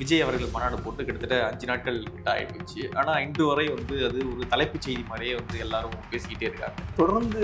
விஜய் அவர்கள் மாநாடு போட்டு கிட்டத்தட்ட 5 நாட்கள் கிட்ட ஆயிடுச்சு. ஆனா இன்று வரை அது ஒரு தலைப்புச் செய்தி மாரியே எல்லாரும் பேசிக்கிட்டே இருக்காங்க. தொடர்ந்து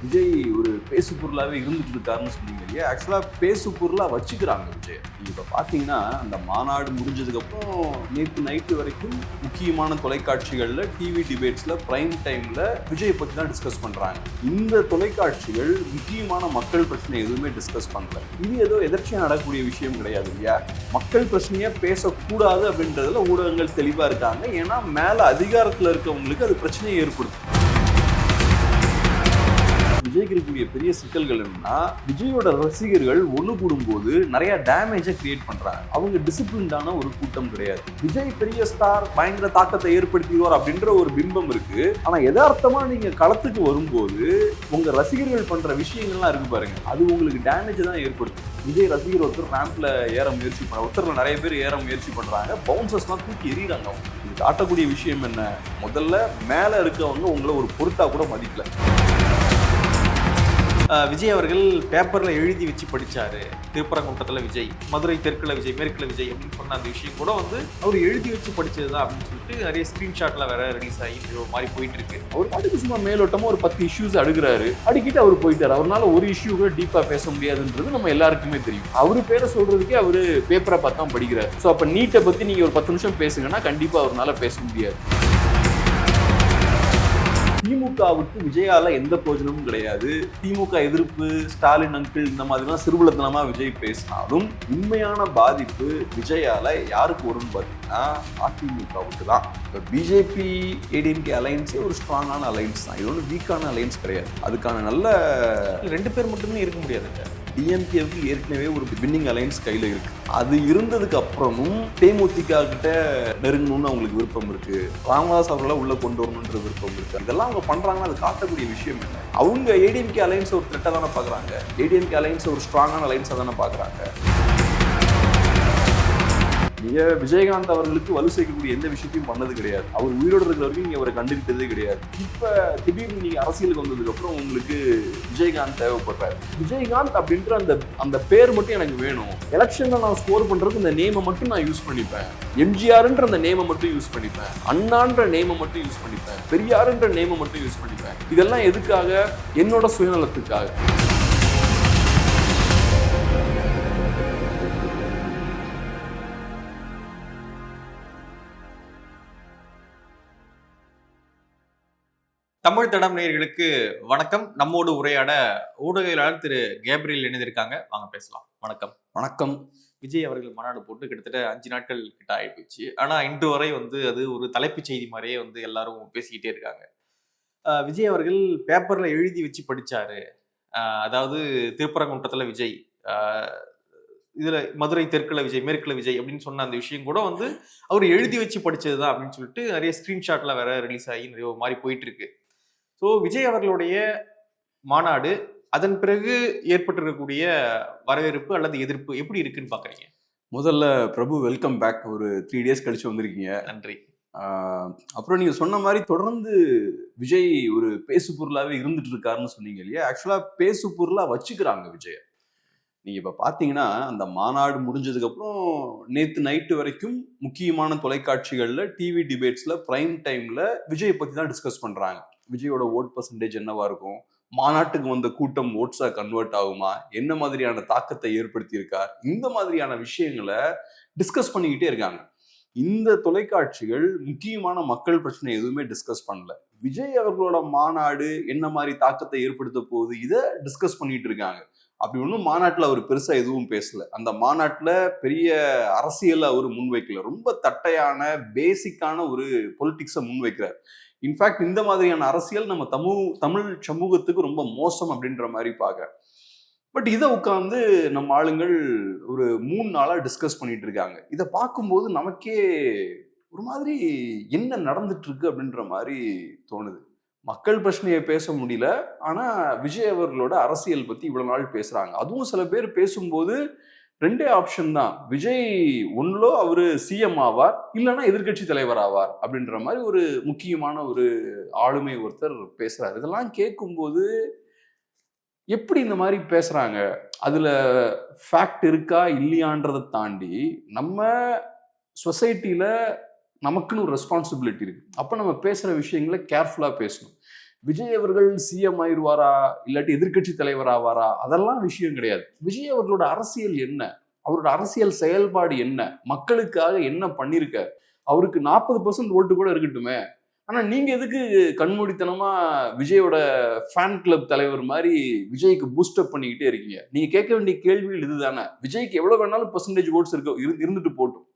விஜய் ஒரு பேசு பொருளாவே இருந்துட்டு இருக்காருன்னு சொன்னீங்க இல்லையா? ஆக்சுவலா பேசு பொருளா வச்சுக்கிறாங்க விஜய். இப்ப பாத்தீங்கன்னா அந்த மாநாடு முடிஞ்சதுக்கு அப்புறம் நேத்து நைட்டு வரைக்கும் முக்கியமான தொலைக்காட்சிகள்ல டிவி டிபேட்ஸ்ல பிரைம் டைம்ல விஜய் பத்தி தான் டிஸ்கஸ் பண்றாங்க. இந்த தொலைக்காட்சிகள் முக்கியமான மக்கள் பிரச்சனை எதுவுமே டிஸ்கஸ் பண்ணல. இது ஏதோ எதர்ச்சியா நடக்கக்கூடிய விஷயம் கிடையாது இல்லையா? மக்கள் பிரச்சனையா பேசக்கூடாது அப்படின்றதுல ஊடகங்கள் தெளிவா இருக்காங்க. ஏன்னா மேல அதிகாரத்துல இருக்கவங்களுக்கு அது பிரச்சனையை ஏற்படுத்தும். விஜய்க்கு இருக்கக்கூடிய பெரிய சிக்கல்கள் என்னன்னா, விஜயோட ரசிகர்கள் ஒண்ணு கூடும்போது நிறைய டேமேஜை கிரியேட் பண்றாங்க. அவங்க டிசிப்ளின்டான ஒரு கூட்டம் கிடையாது. விஜய் பெரிய ஸ்டார், பயங்கர தாக்கத்தை ஏற்படுத்திடுவார் அப்படின்ற ஒரு பிம்பம் இருக்கு. ஆனா யதார்த்தமா நீங்க களத்துக்கு வரும்போது உங்க ரசிகர்கள் பண்ற விஷயங்கள்லாம் இருக்கு பாருங்க, அது உங்களுக்கு டேமேஜ் தான் ஏற்படுத்தும். விஜய் ரசிகர் ஒருத்தர் ரேம்ப்ல ஏற முயற்சி பண்ண, ஒருத்தர்ல நிறைய பேர் ஏற முயற்சி பண்றாங்க, பவுன்சர்ஸ்லாம் தூக்கி எறிகிறாங்க. இது காட்டக்கூடிய விஷயம் என்ன? முதல்ல மேல இருக்கவங்க உங்களை ஒரு பொருட்டா கூட மதிக்கல. விஜய் அவர்கள் பேப்பர்ல எழுதி வச்சு படிச்சாரு. திருப்பரங்குன்றத்துல விஜய், மதுரை தெற்குல விஜய், மேற்குல விஜய் அப்படின்னு சொன்ன அந்த விஷயம் கூட அவர் எழுதி வச்சு படிச்சதுதான் அப்படின்னு சொல்லிட்டு நிறைய ஸ்கிரீன்ஷாட்ல வேற ரிலீஸ் ஆகி மாதிரி போயிட்டு இருக்கு. அவர் பாட்டுக்கு சும்மா மேலோட்டமா ஒரு 10 இஷ்யூஸ் அடுக்குறாரு, அடிக்கிட்டு அவர் போயிட்டாரு. அவரால் ஒரு இஷ்யூ கூட டீப்பா பேச முடியாதுன்றது நம்ம எல்லாருக்குமே தெரியும். அவரு பேரை சொல்றதுக்கே அவரு பேப்பரை பார்த்து தான் படிக்கிறாரு. ஸோ அப்ப நீட்டை பத்தி நீங்க ஒரு 10 நிமிஷம் பேசுங்கன்னா கண்டிப்பா அவரால் பேச முடியாது. திமுகவுக்கு விஜயால எந்த பிரயோஜனமும் கிடையாது. திமுக எதிர்ப்பு, ஸ்டாலின் அங்கிள் இந்த மாதிரிலாம் சிறுபுலத்தனமா விஜய் பேசினாலும் உண்மையான பாதிப்பு விஜயால யாருக்கு வரும்னு பார்த்தீங்கன்னா அதிமுகவுக்கு தான். இப்போ பிஜேபி ஏடிஎம்கே அலைன்ஸே ஒரு ஸ்ட்ராங்கான அலைன்ஸ் தான். இது ஒன்றும் வீக்கான அலைன்ஸ் கிடையாது. அதுக்கான நல்ல 2 பேர் மட்டுமே இருக்க முடியாதுங்க. டிஎம்கேவுக்கு ஏற்கனவே ஒரு வின்னிங் அலைன்ஸ் கையில் இருக்கு. அது இருந்ததுக்கு அப்புறமும் தேமுதிக கிட்ட நெருங்கணும்னு அவங்களுக்கு விருப்பம் இருக்கு. ராமதாஸ் அவர்களை உள்ள கொண்டு வரணுன்ற விருப்பம் இருக்கு. இதெல்லாம் அவங்க பண்றாங்கன்னா அது காட்டக்கூடிய விஷயம் என்ன? அவங்க ஏடிஎம்கே அலைன்ஸ் ஒரு த்ரெட்டா தானே பாக்குறாங்க. ஏடிஎம்கே அலைன்ஸ் ஒரு ஸ்ட்ராங்கான அலைன்ஸா தானே பாக்குறாங்க. விஜயகாந்த் அவர்களுக்கு வலு சேர்க்கக்கூடிய எந்த விஷயத்தையும் பண்ணது கிடையாது. அவர் உயிரோடு இருக்கிற வரைக்கும் நீங்க அவரை கண்டுபிடித்ததே கிடையாது. இப்ப திடீர்னு நீங்க அரசியலுக்கு வந்ததுக்கு அப்புறம் உங்களுக்கு விஜயகாந்த் தேவைப்படுறாரு. விஜயகாந்த் அப்படின்ற அந்த பேர் மட்டும் எனக்கு வேணும். எலெக்ஷன்ல நான் ஸ்கோர் பண்றதுக்கு இந்த நேமை மட்டும் நான் யூஸ் பண்ணிப்பேன். எம்ஜிஆர்ன்ற அந்த நேமை மட்டும் யூஸ் பண்ணிப்பேன். அண்ணான்ற நேமை மட்டும் யூஸ் பண்ணிப்பேன். பெரியார்ன்ற நேமை மட்டும் யூஸ் பண்ணிப்பேன். இதெல்லாம் எதுக்காக? என்னோட சுயநலத்துக்காக. தமிழ் தடம் நேயர்களுக்கு வணக்கம். நம்மோடு உரையாட ஊடகவியலாளர் திரு கேப்ரியல் இணைந்திருக்காங்க. வாங்க பேசலாம். வணக்கம். வணக்கம். விஜய் அவர்கள் மாநாடு போட்டு கிட்டத்தட்ட 5 நாட்கள் கிட்ட ஆயிடுச்சு. ஆனா இன்று வரை அது ஒரு தலைப்புச் செய்தி மாதிரியே எல்லாரும் பேசிக்கிட்டே இருக்காங்க. விஜய் அவர்கள் பேப்பர்ல எழுதி வச்சு படிச்சாரு. அதாவது திருப்பரங்குன்றத்துல விஜய், இதுல மதுரை தெற்குல விஜய், மேற்குல விஜய் அப்படின்னு சொன்ன அந்த விஷயம் கூட அவர் எழுதி வச்சு படிச்சதுதான் அப்படின்னு சொல்லிட்டு நிறைய ஸ்கிரீன்ஷாட்ல வேற ரிலீஸ் ஆகி நிறைய மாதிரி போயிட்டு இருக்கு. ஸோ விஜய் அவர்களுடைய மாநாடு, அதன் பிறகு ஏற்பட்டிருக்கக்கூடிய வரவேற்பு அல்லது எதிர்ப்பு எப்படி இருக்குன்னு பாக்குறீங்க? முதல்ல பிரபு, வெல்கம் பேக். ஒரு 3 டேஸ் கழிச்சு வந்திருக்கீங்க. நன்றி. அப்புறம் நீங்க சொன்ன மாதிரி தொடர்ந்து விஜய் ஒரு பேசு பொருளாவே இருந்துட்டு இருக்காருன்னு சொன்னீங்க இல்லையா? ஆக்சுவலா பேசு பொருளா வச்சுக்கிறாங்க விஜய். நீங்க இப்ப பாத்தீங்கன்னா அந்த மாநாடு முடிஞ்சதுக்கு அப்புறம் நேத்து நைட்டு வரைக்கும் முக்கியமான தொலைக்காட்சிகள்ல டிவி டிபேட்ஸ்ல பிரைம் டைம்ல விஜய் பத்தி தான் டிஸ்கஸ் பண்றாங்க. விஜயோட ஓட் பர்சன்டேஜ் என்னவா இருக்கும், மாநாட்டுக்கு வந்த கூட்டம் ஓட்ஸா கன்வெர்ட் ஆகுமா, என்ன மாதிரியான தாக்கத்தை ஏற்படுத்தி இருக்கார், இந்த மாதிரியான விஷயங்களை டிஸ்கஸ் பண்ணிக்கிட்டே இருக்காங்க. இந்த தொலைக்காட்சிகள் முக்கியமான மக்கள் பிரச்சனை எதுவுமே டிஸ்கஸ் பண்ணல. விஜய் அவர்களோட மாநாடு என்ன மாதிரி தாக்கத்தை ஏற்படுத்த போகுது, இதை டிஸ்கஸ் பண்ணிட்டு இருக்காங்க. அப்படி ஒன்றும் மாநாட்டில் அவர் பெருசா எதுவும் பேசல. அந்த மாநாட்டில் பெரிய அரசியல் அவர் முன்வைக்கல. ரொம்ப தட்டையான பேசிக்கான ஒரு பொலிட்டிக்ஸை முன்வைக்கிறார். இன்ஃபேக்ட் இந்த மாதிரியான அரசியல் நம்ம தமிழ் சமூகத்துக்கு ரொம்ப மோசம் அப்படின்ற மாதிரி பார்க்க. பட் இதை உட்காந்து நம்ம ஆளுங்கள் ஒரு 3 நாளா டிஸ்கஸ் பண்ணிட்டு இருக்காங்க. இதை பார்க்கும்போது நமக்கே ஒரு மாதிரி என்ன நடந்துட்டு இருக்கு அப்படின்ற மாதிரி தோணுது. மக்கள் பிரச்சனையை பேச முடியல, ஆனா விஜய் அவர்களோட அரசியல் பத்தி இவ்வளவு நாள் பேசுறாங்க. அதுவும் சில பேர் பேசும்போது 2 ஆப்ஷன் தான். விஜய் ஒன்லோ அவரு சிஎம் ஆவார், இல்லைன்னா எதிர்கட்சி தலைவர் ஆவார் அப்படின்ற மாதிரி ஒரு முக்கியமான ஒரு ஆளுமை ஒருத்தர் பேசுறாரு. இதெல்லாம் கேட்கும்போது எப்படி இந்த மாதிரி பேசுறாங்க, அதுல ஃபேக்ட் இருக்கா இல்லையான்றதை தாண்டி நம்ம சொசைட்டில நமக்குன்னு ஒரு ரெஸ்பான்சிபிலிட்டி இருக்கு. அப்ப நம்ம பேசுற விஷயங்களை கேர்ஃபுல்லா பேசணும். விஜய் அவர்கள் சிஎம் ஆயிடுவாரா, இல்லாட்டி எதிர்க்கட்சி தலைவர் ஆவாரா, அதெல்லாம் விஷயம் கிடையாது. விஜய் அவர்களோட அரசியல் என்ன, அவரோட அரசியல் செயல்பாடு என்ன, மக்களுக்காக என்ன பண்ணிருக்காரு, அவருக்கு 40% ஓட்டு கூட இருக்கட்டுமே. ஆனா நீங்க எதுக்கு கண்மூடித்தனமா விஜயோட ஃபேன் கிளப் தலைவர் மாதிரி விஜய்க்கு பூஸ்டப் பண்ணிக்கிட்டே இருக்கீங்க? நீங்க கேட்க வேண்டிய கேள்விகள் இதுதானே. விஜய்க்கு எவ்வளவு வேணாலும் பெர்சன்டேஜ் ஓட்ஸ் இருந்துட்டு போட்டும்.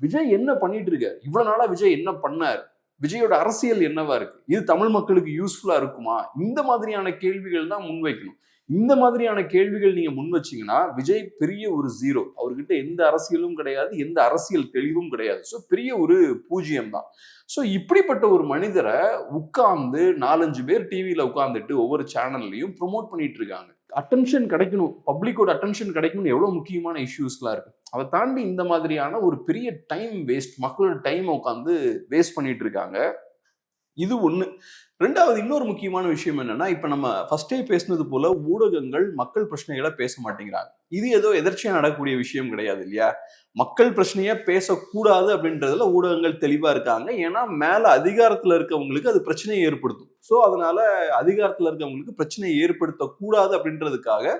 விஜய் என்ன பண்ணிட்டு இருக்காரு, இவ்வளவு நாளா விஜய் என்ன பண்ணாரு, விஜயோட அரசியல் என்னவா இருக்கு, இது தமிழ் மக்களுக்கு யூஸ்ஃபுல்லா இருக்குமா, இந்த மாதிரியான கேள்விகள் தான் முன்வைக்கணும். இந்த மாதிரியான கேள்விகள் நீங்க முன் வச்சீங்கன்னா விஜய் பெரிய ஒரு ஜீரோ. அவர்கிட்ட எந்த அரசியலும் கிடையாது, எந்த அரசியல் தெளிவும் கிடையாது. ஸோ பெரிய ஒரு பூஜ்ஜியம் தான். ஸோ இப்படிப்பட்ட ஒரு மனிதரை உட்கார்ந்து 4-5 பேர் டிவியில உட்கார்ந்துட்டு ஒவ்வொரு சேனல்லையும் ப்ரொமோட் பண்ணிட்டு இருக்காங்க. அட்டென்ஷன் கிடைக்கணும், பப்ளிக்கோட அட்டென்ஷன் கிடைக்கணும், எவ்வளவு முக்கியமான இஷ்யூஸ்லாம் இருக்கு. அதை தாண்டி இந்த மாதிரியான ஒரு பெரிய டைம் வேஸ்ட், மக்களோட டைம் உட்காந்து வேஸ்ட் பண்ணிட்டு இருக்காங்க. இது ஒண்ணு. ரெண்டாவது இன்னொரு முக்கியமான விஷயம் என்னன்னா, இப்ப நம்ம ஃபர்ஸ்டே பேசினது போல ஊடகங்கள் மக்கள் பிரச்சனைகளை பேச மாட்டேங்கிறாங்க. இது ஏதோ எதர்ச்சியா நடக்கக்கூடிய விஷயம் கிடையாது இல்லையா. மக்கள் பிரச்சனைய பேசக்கூடாது அப்படின்றதுல ஊடகங்கள் தெளிவா இருக்காங்க. ஏன்னா மேல அதிகாரத்துல இருக்கவங்களுக்கு அது பிரச்சனையை ஏற்படுத்தும். சோ அதனால அதிகாரத்துல இருக்கவங்களுக்கு பிரச்சனையை ஏற்படுத்தக்கூடாது அப்படின்றதுக்காக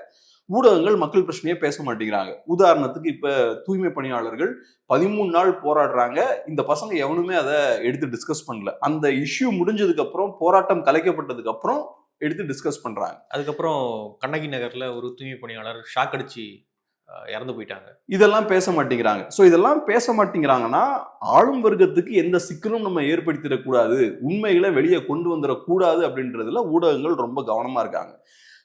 ஊடகங்கள் மக்கள் பிரச்சனையை பேச மாட்டேங்கிறாங்க. உதாரணத்துக்கு இப்ப தூய்மை பணியாளர்கள் 13 நாள் போராடுறாங்க. இந்த பசங்க எவனுமே அதை எடுத்து டிஸ்கஸ் பண்ணல. அந்த இஷ்யூ முடிஞ்சதுக்கு அப்புறம், போராட்டம் கலைக்கப்பட்டதுக்கு அப்புறம் எடுத்து டிஸ்கஸ் பண்றாங்க. அதுக்கப்புறம் கண்ணகி நகர்ல ஒரு தூய்மை பணியாளர் ஷாக் அடிச்சு இறந்து போயிட்டாங்க. இதெல்லாம் பேச மாட்டேங்கிறாங்க. சோ இதெல்லாம் பேச மாட்டேங்கிறாங்கன்னா ஆளும் வர்க்கத்துக்கு எந்த சிக்கலும் நம்ம ஏற்படுத்திடக்கூடாது, உண்மைகளை வெளியே கொண்டு வந்துடக்கூடாது அப்படின்றதுல ஊடகங்கள் ரொம்ப கவனமா இருக்காங்க.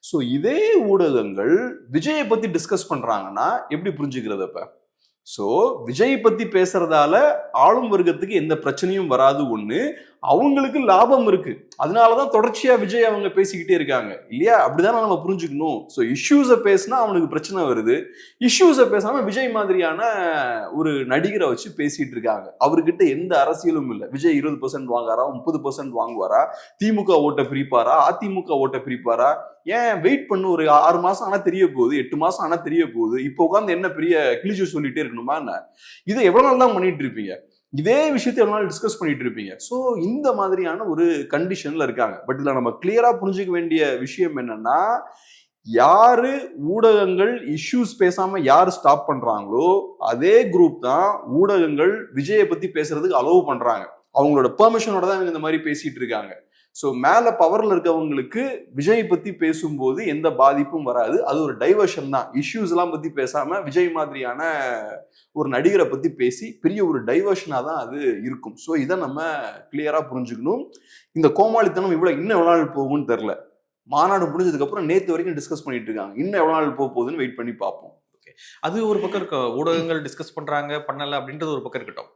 சோ இதே ஊடகங்கள் விஜயை பத்தி டிஸ்கஸ் பண்றாங்கன்னா எப்படி புரிஞ்சுக்கிறது? அப்ப சோ விஜய் பத்தி பேசுறதால ஆளும் வர்க்கத்துக்கு எந்த பிரச்சனையும் வராது. ஒண்ணு, அவங்களுக்கு லாபம் இருக்கு, அதனாலதான் தொடர்ச்சியா விஜய் அவங்க பேசிக்கிட்டே இருக்காங்க இல்லையா. அப்படிதான் நம்ம புரிஞ்சுக்கணும். சோ இஷ்யூஸை பேசினா அவனுக்கு பிரச்சனை வருது, இஷ்யூஸை பேசாம விஜய் மாதிரியான ஒரு நடிகரை வச்சு பேசிட்டு இருக்காங்க. அவர்கிட்ட எந்த அரசியலும் இல்லை. விஜய் 20% வாங்குறாரா, 30% வாங்குவாரா, திமுக ஓட்டை பிரிப்பாரா, அதிமுக ஓட்டை பிரிப்பாரா? ஏன் வெயிட் பண்ணு, ஒரு 6 மாசம் ஆனா தெரிய போகுது, 8 மாசம் ஆனா தெரிய போகுது. இப்ப உட்காந்து என்ன பெரிய கிழிச்சு சொல்லிட்டே இருக்கணுமா என்ன? இதை எவ்வளவு நாள் தான் பண்ணிட்டு இருப்பீங்க? இதே விஷயத்தை எவ்வளவு நாள் டிஸ்கஸ் பண்ணிட்டு இருப்பீங்க? சோ இந்த மாதிரியான ஒரு கண்டிஷன்ல இருக்காங்க. பட் இதுல நம்ம கிளியரா புரிஞ்சுக்க வேண்டிய விஷயம் என்னன்னா, யாரு ஊடகங்கள் இஷ்யூஸ் பேசாம யாரு ஸ்டாப் பண்றாங்களோ அதே குரூப் தான் ஊடகங்கள் விஜயை பத்தி பேசுறதுக்கு அலோவ் பண்றாங்க. அவங்களோட பெர்மிஷனோட தான் இந்த மாதிரி பேசிட்டு இருக்காங்க. ஸோ மேல பவர்ல இருக்கவங்களுக்கு விஜய் பத்தி பேசும்போது எந்த பாதிப்பும் வராது. அது ஒரு டைவர்ஷன் தான். இஷ்யூஸ் எல்லாம் பத்தி பேசாம விஜய் மாதிரியான ஒரு நடிகரை பத்தி பேசி பெரிய ஒரு டைவர்ஷனா தான் அது இருக்கும். ஸோ இதை நம்ம கிளியரா புரிஞ்சுக்கணும். இந்த கோமாளித்தனம் இன்னும் எவ்வளவு நாள் போகும்னு தெரியல. மாநாடு முடிஞ்சதுக்கு அப்புறம் நேத்து வரைக்கும் டிஸ்கஸ் பண்ணிட்டு இருக்காங்க. இன்னும் எவ்வளவு நாள் போகுதுன்னு வெயிட் பண்ணி பார்ப்போம். அது ஒரு பக்கம் இருக்க, ஊடகங்கள் டிஸ்கஸ் பண்றாங்க பண்ணல அப்படின்றது ஒரு பக்கம் இருக்கட்டும்.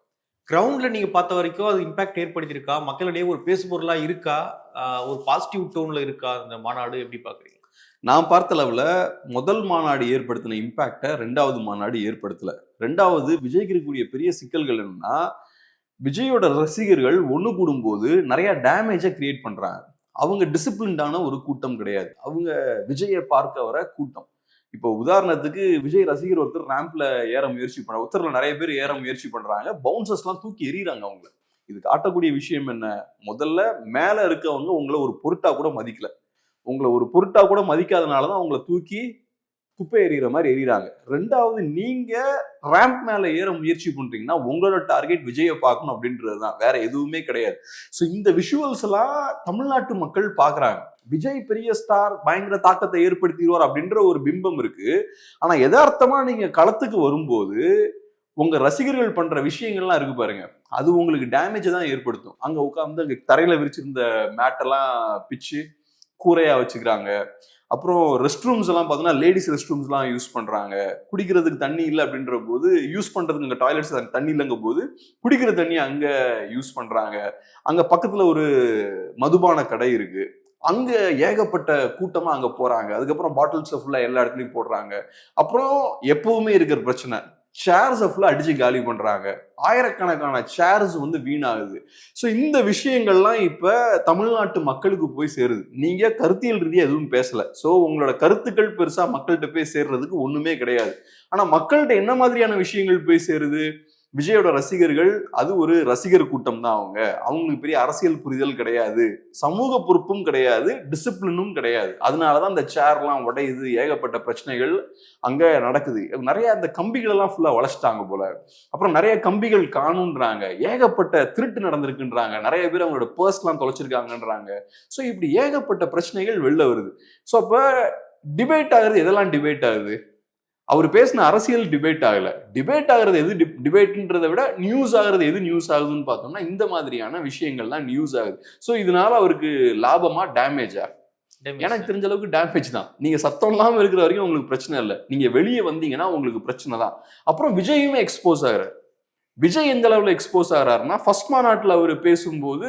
கிரவுண்ட்ல நீங்க பார்த்த வரைக்கும் அது இம்பாக்ட் ஏற்படுத்தியிருக்கா, மக்களிடையே ஒரு பேசு பொருளா இருக்கா, ஒரு பாசிட்டிவ் டோன்ல இருக்கா இந்த மாநாடு, எப்படி பாக்குறீங்க? நான் பார்த்த அளவுல முதல் மாநாடு ஏற்படுத்தின இம்பாக்டை 2வது மாநாடு ஏற்படுத்தல. 2வது விஜய்க்கு இருக்கக்கூடிய பெரிய சிக்கல்கள் என்னன்னா, விஜயோட ரசிகர்கள் ஒண்ணு கூடும்போது நிறைய டேமேஜை கிரியேட் பண்றாங்க. அவங்க டிசிப்ளின்டான ஒரு கூட்டம் கிடையாது. அவங்க விஜயை பார்க்க வர கூட்டம். இப்போ உதாரணத்துக்கு விஜய் ரசிகர் ஒருத்தர் ரேம்ப்ல ஏற முயற்சி பண்ண, ஒருத்தர்ல நிறைய பேர் ஏற முயற்சி பண்றாங்க, பவுன்சர்ஸ் எல்லாம் தூக்கி எறிறாங்க அவங்களை. இது காட்டக்கூடிய விஷயம் என்ன? முதல்ல மேல இருக்கவங்க உங்களை ஒரு பொருட்டா கூட மதிக்கல. உங்களை ஒரு பொருட்டா கூட மதிக்காதனாலதான் அவங்களை தூக்கி குப்பை எறிகிற மாதிரி எறிகிறாங்க. 2வது, நீங்க ரேம்ப் மேல ஏற முயற்சி பண்றீங்கன்னா உங்களோட டார்கெட் விஜயை பார்க்கணும் அப்படின்றதுதான், வேற எதுவுமே கிடையாது. ஸோ இந்த விஷுவல்ஸ் எல்லாம் தமிழ்நாட்டு மக்கள் பாக்குறாங்க. விஜய் பெரிய ஸ்டார், பயங்கர தாக்கத்தை ஏற்படுத்திடுவார் அப்படின்ற ஒரு பிம்பம் இருக்கு. ஆனா யதார்த்தமா நீங்க களத்துக்கு வரும்போது உங்க ரசிகர்கள் பண்ற விஷயங்கள்லாம் இருக்கு பாருங்க, அது உங்களுக்கு டேமேஜ் தான் ஏற்படுத்தும். அங்க உட்கார்ந்து அங்க தரையில விரிச்சிருந்த மேட்டெல்லாம் பிச்சு கூரையா வச்சுக்கிறாங்க. அப்புறம் ரெஸ்ட் ரூம்ஸ் எல்லாம் பார்த்தோம்னா லேடிஸ் ரெஸ்ட் ரூம்ஸ் எல்லாம் யூஸ் பண்றாங்க. குடிக்கிறதுக்கு தண்ணி இல்லை அப்படின்ற போது, யூஸ் பண்றதுக்கு அங்க டாய்லெட்ஸ் தண்ணி இல்லைங்க போது குடிக்கிற தண்ணி அங்க யூஸ் பண்றாங்க. அங்க பக்கத்துல ஒரு மதுபான கடை இருக்கு, அங்க ஏகப்பட்ட கூட்டமா அங்க போறாங்க. அதுக்கப்புறம் பாட்டில்ஸ் ஃபுல்லா எல்லா இடத்துலயும் போடுறாங்க. அப்புறம் எப்பவுமே இருக்கிற பிரச்சனை, ஷேர்ஸ் ஃபுல்லா அடிச்சு காலி பண்றாங்க. ஆயிரக்கணக்கான ஷேர்ஸ் வீணாகுது. ஸோ இந்த விஷயங்கள்லாம் இப்ப தமிழ்நாட்டு மக்களுக்கு போய் சேருது. நீங்க கருத்தியல் ரீதியா எதுவும் பேசல. ஸோ உங்களோட கருத்துக்கள் பெருசா மக்கள்கிட்ட போய் சேர்றதுக்கு ஒண்ணுமே கிடையாது. ஆனா மக்கள்கிட்ட என்ன மாதிரியான விஷயங்கள் போய் சேருது? விஜயோட ரசிகர்கள் அது ஒரு ரசிகர் கூட்டம் தான். அவங்களுக்கு பெரிய அரசியல் புரிதல் கிடையாது, சமூக பொறுப்பும் கிடையாது, டிசிப்ளினும் கிடையாது. அதனாலதான் அந்த சேர்லாம் உடையுது, ஏகப்பட்ட பிரச்சனைகள் அங்க நடக்குது. நிறைய அந்த கம்பிகள் எல்லாம் ஃபுல்லா உழைச்சிட்டாங்க போல. அப்புறம் நிறைய கம்பிகள் காணுன்றாங்க, ஏகப்பட்ட திருட்டு நடந்திருக்குன்றாங்க, நிறைய பேர் அவங்களோட பர்ஸ் எல்லாம் தொலைச்சிருக்காங்கன்றாங்க. ஸோ இப்படி ஏகப்பட்ட பிரச்சனைகள் வெளில வருது. ஸோ அப்ப டிபேட் ஆகுறது எதெல்லாம் டிபேட் ஆகுது? அவர் பேசின அரசியல் டிபேட் ஆகல. டிபேட் ஆகுறது எது டிபேட்ன்றதை விட நியூஸ் ஆகுறது எது நியூஸ் ஆகுதுன்னு பார்த்தோம்னா இந்த மாதிரியான விஷயங்கள் தான் நியூஸ் ஆகுது. ஸோ இதனால அவருக்கு லாபமா டேமேஜா? எனக்கு தெரிஞ்ச அளவுக்கு டேமேஜ் தான். நீங்க சத்தம் இல்லாம இருக்கிற வரைக்கும் உங்களுக்கு பிரச்சனை இல்லை, நீங்க வெளியே வந்தீங்கன்னா உங்களுக்கு பிரச்சனை தான். அப்புறம் விஜயுமே எக்ஸ்போஸ் ஆகுறாரு. விஜய் எந்த அளவுல எக்ஸ்போஸ் ஆகிறாருன்னா, ஃபர்ஸ்ட் மாநாட்டில் அவர் பேசும்போது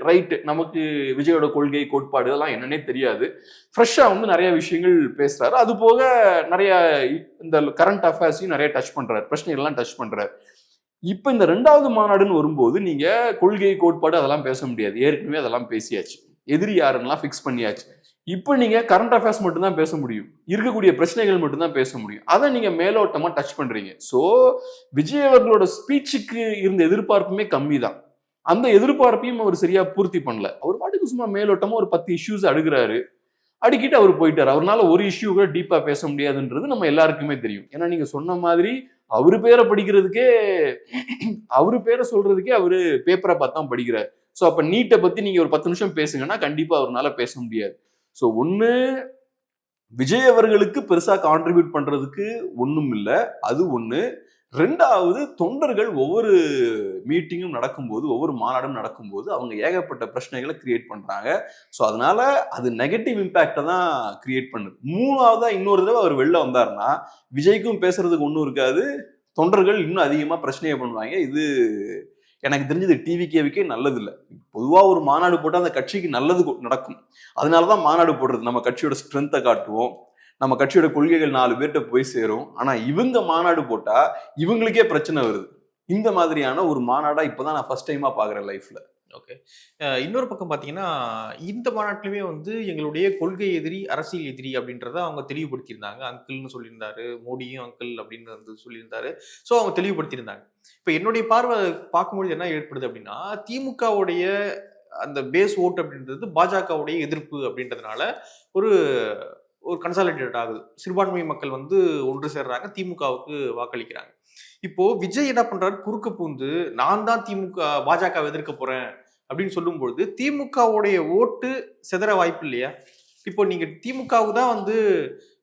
ரைட்டு, நமக்கு விஜயோட கொள்கை கோட்பாடு இதெல்லாம் என்னன்னே தெரியாது, ஃப்ரெஷ்ஷாக வந்து நிறைய விஷயங்கள் பேசுறாரு. அது போக நிறைய இந்த கரண்ட் அஃபேர்ஸையும் நிறைய டச் பண்றாரு, பிரச்சனைகள்லாம் டச் பண்றாரு. இப்போ இந்த 2வது மாநாடுன்னு வரும்போது நீங்க கொள்கை கோட்பாடு அதெல்லாம் பேச முடியாது, ஏற்கனவே அதெல்லாம் பேசியாச்சு, எதிரி யாருன்னெல்லாம் ஃபிக்ஸ் பண்ணியாச்சு. இப்போ நீங்க கரண்ட் அஃபேர்ஸ் மட்டும் தான் பேச முடியும், இருக்கக்கூடிய பிரச்சனைகள் மட்டும் தான் பேச முடியும். அதை நீங்க மேலோட்டமா டச் பண்றீங்க. ஸோ விஜய் அவர்களோட ஸ்பீச்சுக்கு இருந்த எதிர்பார்ப்புமே கம்மி தான். அந்த எதிர்பார்ப்பையும் அவர் சரியா பூர்த்தி பண்ணல. அவர் பாட்டுக்கு சும்மா மேலோட்டமா ஒரு 10 இஷ்யூஸ் அடுக்குறாரு, அடிக்கிட்டு அவர் போயிட்டாரு. அவரால் ஒரு இஷ்யூ கூட டீப்பா பேச முடியாதுன்றது நம்ம எல்லாருக்குமே தெரியும். ஏன்னா நீங்க சொன்ன மாதிரி அவரு பேரை படிக்கிறதுக்கே, அவரு பேரை சொல்றதுக்கே அவரு பேப்பரை பார்த்து தான் படிக்கிறார். ஸோ அப்ப நீட்டை பத்தி நீங்க ஒரு 10 நிமிஷம் பேசுங்கன்னா கண்டிப்பா அவரால் பேச முடியாது. ஸோ ஒன்று, விஜய் அவர்களுக்கு பெருசா கான்ட்ரிபியூட் பண்றதுக்கு ஒன்றும் இல்லை, அது ஒன்று. 2வது, தொண்டர்கள் ஒவ்வொரு மீட்டிங்கும் நடக்கும்போது, ஒவ்வொரு மாநாடும் நடக்கும்போது அவங்க ஏகப்பட்ட பிரச்சனைகளை கிரியேட் பண்றாங்க. ஸோ அதனால அது நெகட்டிவ் இம்பாக்டை தான் கிரியேட் பண்ணுது. 3வதா இன்னொரு தடவை அவர் வெளில வந்தாருன்னா விஜய்க்கும் பேசுறதுக்கு ஒன்றும் இருக்காது, தொண்டர்கள் இன்னும் அதிகமா பிரச்சனையை பண்ணுவாங்க. இது எனக்கு தெரிஞ்சது டிவிகேவுக்கே நல்லது இல்லை. பொதுவாக ஒரு மாநாடு போட்டால் அந்த கட்சிக்கு நல்லது நடக்கும், அதனாலதான் மாநாடு போடுறது. நம்ம கட்சியோட ஸ்ட்ரென்த்தை காட்டுவோம், நம்ம கட்சியோட கொள்கைகள் 4 பேர்கிட்ட போய் சேரும். ஆனா இவங்க மாநாடு போட்டா இவங்களுக்கே பிரச்சனை வருது. இந்த மாதிரியான ஒரு மாநாடா இப்பதான் நான் ஃபர்ஸ்ட் டைமா பாக்குறேன் லைஃப்ல. ஓகே. இன்னொரு பக்கம் பார்த்தீங்கன்னா, இந்த மாநாட்டிலுமே வந்து எங்களுடைய கொள்கை எதிரி, அரசியல் எதிரி அப்படின்றத அவங்க தெளிவுபடுத்தியிருந்தாங்க. அங்கிள்னு சொல்லியிருந்தாரு, மோடியும் அங்கிள் அப்படின்னு வந்து சொல்லியிருந்தாரு. ஸோ அவங்க தெளிவுபடுத்தியிருந்தாங்க. இப்போ என்னுடைய பார்வை பார்க்கும்பொழுது என்ன ஏற்படுது அப்படின்னா, திமுகவுடைய அந்த பேஸ் ஓட்டு அப்படின்றது பாஜகவுடைய எதிர்ப்பு அப்படின்றதுனால ஒரு ஒரு கன்சாலிடேட் ஆகுது. சிறுபான்மை மக்கள் வந்து ஒன்று சேர்றாங்க, திமுகவுக்கு வாக்களிக்கிறாங்க. இப்போ விஜய் என்ன பண்றாரு, குறுக்க பூந்து நான் தான் பாஜக எதிர்க்க போறேன் அப்படின்னு சொல்லும் பொழுது திமுகவுடைய ஓட்டு செதற வாய்ப்பு இல்லையா? இப்போ நீங்க திமுகவுக்கு தான் வந்து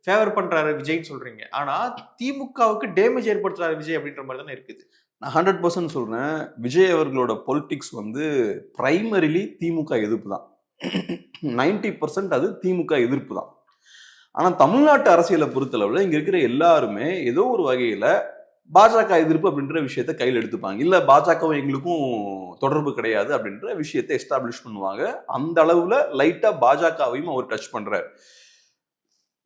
ஃபேவர் பண்றாரு விஜய்ன்னு சொல்றீங்க, ஆனா திமுகவுக்கு டேமேஜ் ஏற்படுத்துறாரு விஜய் அப்படின்ற மாதிரி தானே இருக்குது. நான் 100% சொல்றேன், விஜய் அவர்களோட பொலிட்டிக்ஸ் வந்து பிரைமரிலி திமுக எதிர்ப்பு தான். 90% அது திமுக எதிர்ப்பு தான். ஆனா தமிழ்நாட்டு அரசியலை பொறுத்தளவுல இங்க இருக்கிற எல்லாருமே ஏதோ ஒரு வகையில பாஜக எதிர்ப்பு அப்படின்ற விஷயத்த கையில் எடுத்துப்பாங்க. இல்ல பாஜகவும் எங்களுக்கும் தொடர்பு கிடையாது அப்படின்ற விஷயத்தை எஸ்டாப்ளிஷ் பண்ணுவாங்க. அந்த அளவுல லைட்டா பாஜகவையும் அவர் டச் பண்றாரு.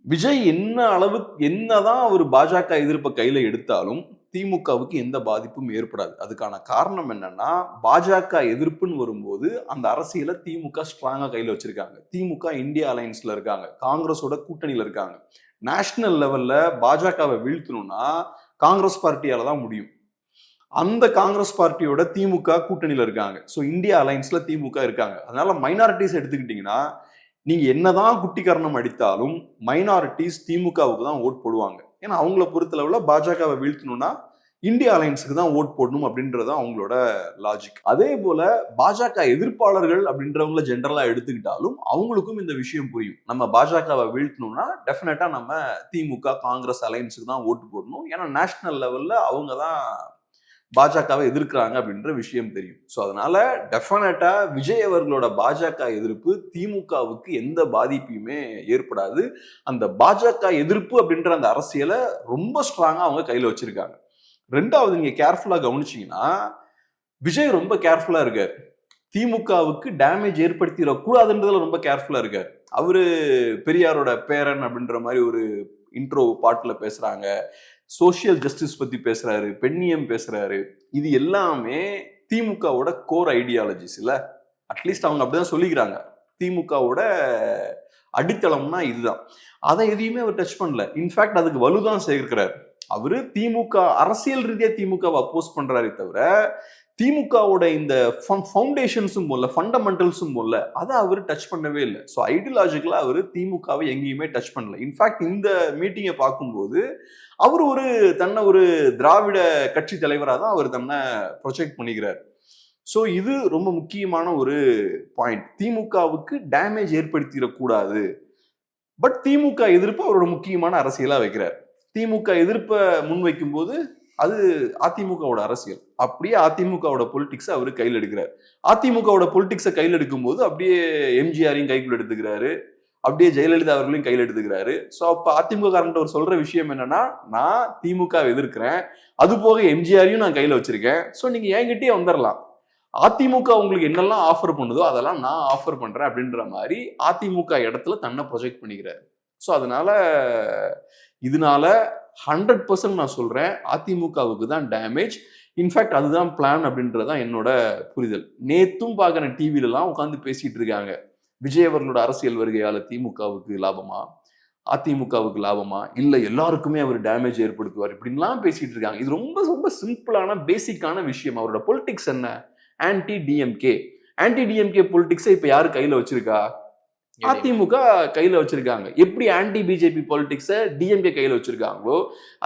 விஜய் என்னதான் அவர் பாஜக எதிர்ப்பை கையில எடுத்தாலும் திமுகவுக்கு எந்த பாதிப்பும் ஏற்படாது. அதுக்கான காரணம் என்னன்னா, பாஜக எதிர்ப்புன்னு வரும்போது அந்த அரசியலை திமுக ஸ்ட்ராங்கா கையில வச்சிருக்காங்க. திமுக இந்தியா அலையன்ஸ்ல இருக்காங்க, காங்கிரஸோட கூட்டணியில இருக்காங்க. நேஷனல் லெவல்ல பாஜகவை வீழ்த்தணும்னா காங்கிரஸ் பார்ட்டியால தான் முடியும். அந்த காங்கிரஸ் பார்ட்டியோட திமுக கூட்டணியில இருக்காங்க. ஸோ இந்தியா அலையன்ஸ்ல திமுக இருக்காங்க. அதனால மைனாரிட்டிஸ் எடுத்துக்கிட்டீங்கன்னா, நீங்க என்னதான் குட்டிக்கரணம் அடித்தாலும் மைனாரிட்டிஸ் திமுகவுக்கு தான் ஓட் போடுவாங்க. ஏன்னா அவங்கள பொறுத்தளவுல பாஜகவை வீழ்த்தணும்னா இந்தியா அலையன்ஸுக்கு தான் ஓட் போடணும் அப்படின்றது அவங்களோட லாஜிக். அதே போல பாஜக எதிர்ப்பாளர்கள் அப்படின்றவங்கள ஜென்ரலா எடுத்துக்கிட்டாலும் அவங்களுக்கும் இந்த விஷயம் புரியும். நம்ம பாஜகவை வீழ்த்தணும்னா டெஃபினட்டா நம்ம திமுக காங்கிரஸ் அலையன்ஸுக்கு தான் ஓட்டு போடணும். ஏன்னா நேஷனல் லெவல்ல அவங்க தான் பாஜகவை எதிர்க்கிறாங்க அப்படின்ற விஷயம் தெரியும். ஸோ அதனால டெஃபினட்டா விஜய் அவர்களோட பாஜக எதிர்ப்பு திமுகவுக்கு எந்த பாதிப்பையுமே ஏற்படாது. அந்த பாஜக எதிர்ப்பு அப்படின்ற அந்த அரசியலை ரொம்ப ஸ்ட்ராங்கா அவங்க கையில வச்சிருக்காங்க. 2வது, நீங்க கேர்ஃபுல்லா கவனிச்சீங்கன்னா விஜய் ரொம்ப கேர்ஃபுல்லா இருக்காரு. திமுகவுக்கு டேமேஜ் ஏற்படுத்திடக்கூடாதுன்றதுல ரொம்ப கேர்ஃபுல்லா இருக்காரு. அவரு பெரியாரோட பேரன் அப்படின்ற மாதிரி ஒரு இன்ட்ரோ பாட்டுல பேசுறாங்க, சோசியல் ஜஸ்டிஸ் பத்தி பேசுறாரு, பெண்ணியம் பேசுறாரு. இது எல்லாமே திமுகவோட கோர் ஐடியாலஜிஸ் இல்ல, அட்லீஸ்ட் அவங்க அப்படிதான் சொல்லிக்கிறாங்க. திமுகவோட அடித்தளம்னா இதுதான். அதை எதையுமே அவர் டச் பண்ணல. இன்ஃபேக்ட் அதுக்கு வலுதான் சேர்க்கிறார். அவரு திமுக அரசியல் ரீதியா திமுகவை அப்போஸ் பண்றாரே தவிர திமுகவோட இந்த ஃபவுண்டேஷன்ஸும் போல ஃபண்டமெண்டல்ஸும் போல அதை அவர் டச் பண்ணவே இல்லை. ஸோ ஐடியாலஜிக்கலா அவர் திமுகவை எங்கேயுமே டச் பண்ணல. இன்ஃபேக்ட் இந்த மீட்டிங்கை பார்க்கும்போது அவர் தன்னை ஒரு திராவிட கட்சி தலைவராக தான் அவர் தன்னை ப்ரொஜெக்ட் பண்ணிக்கிறார். ஸோ இது ரொம்ப முக்கியமான ஒரு பாயிண்ட். திமுகவுக்கு டேமேஜ் ஏற்படுத்திடக்கூடாது. பட் திமுக எதிர்ப்பு அவரோட முக்கியமான அரசியலா வைக்கிறார். திமுக எதிர்ப்பை முன்வைக்கும் போது அது அதிமுகவோட அரசியல். அப்படியே அதிமுகவோட பொலிட்டிக்ஸை அவர் கையில் எடுக்கிறார். அதிமுகவோட பொலிட்டிக்ஸை கையில் எடுக்கும் போது அப்படியே எம்ஜிஆரையும் கைக்குள்ள எடுத்துக்கிறாரு, அப்படியே ஜெயலலிதா அவர்களையும் கையில் எடுத்துக்கிறாரு. ஸோ அப்ப அதிமுக அவர் சொல்ற விஷயம் என்னன்னா, நான் திமுக எதிர்க்கிறேன், அது போக எம்ஜிஆரையும் நான் கையில வச்சிருக்கேன், ஸோ நீங்க என்கிட்டயே வந்துடலாம், அதிமுக உங்களுக்கு என்னெல்லாம் ஆஃபர் பண்ணுதோ அதெல்லாம் நான் ஆஃபர் பண்றேன் அப்படின்ற மாதிரி அதிமுக இடத்துல தன்னை ப்ரொஜெக்ட் பண்ணிக்கிறார். ஸோ அதனால இதனால 100% நான் சொல்றேன், அதிமுகவுக்கு தான் டேமேஜ். இன்ஃபேக்ட் அதுதான் பிளான் அப்படின்றதான் என்னோட புரிதல். நேத்தும் பார்க்குற டிவிலலாம் உட்காந்து பேசிட்டு இருக்காங்க, விஜய் அவர்களோட அரசியல் வருகையால திமுகவுக்கு லாபமா, அதிமுகவுக்கு லாபமா, இல்ல எல்லாருக்குமே அவர் டேமேஜ் ஏற்படுத்துவார், இப்படின்லாம் பேசிட்டு இருக்காங்க. இது ரொம்ப ரொம்ப சிம்பிளான பேசிக்கான விஷயம். அவரோட பொலிட்டிக்ஸ் என்ன? ஆன்டி டிஎம்கே பொலிட்டிக்ஸை இப்ப யாரு கையில வச்சிருக்கா? அதிமுக கையில வச்சிருக்காங்க. எப்படி ஆன்டி பிஜேபி பொலிட்டிக்ஸை டிஎம்கே கையில வச்சிருக்காங்களோ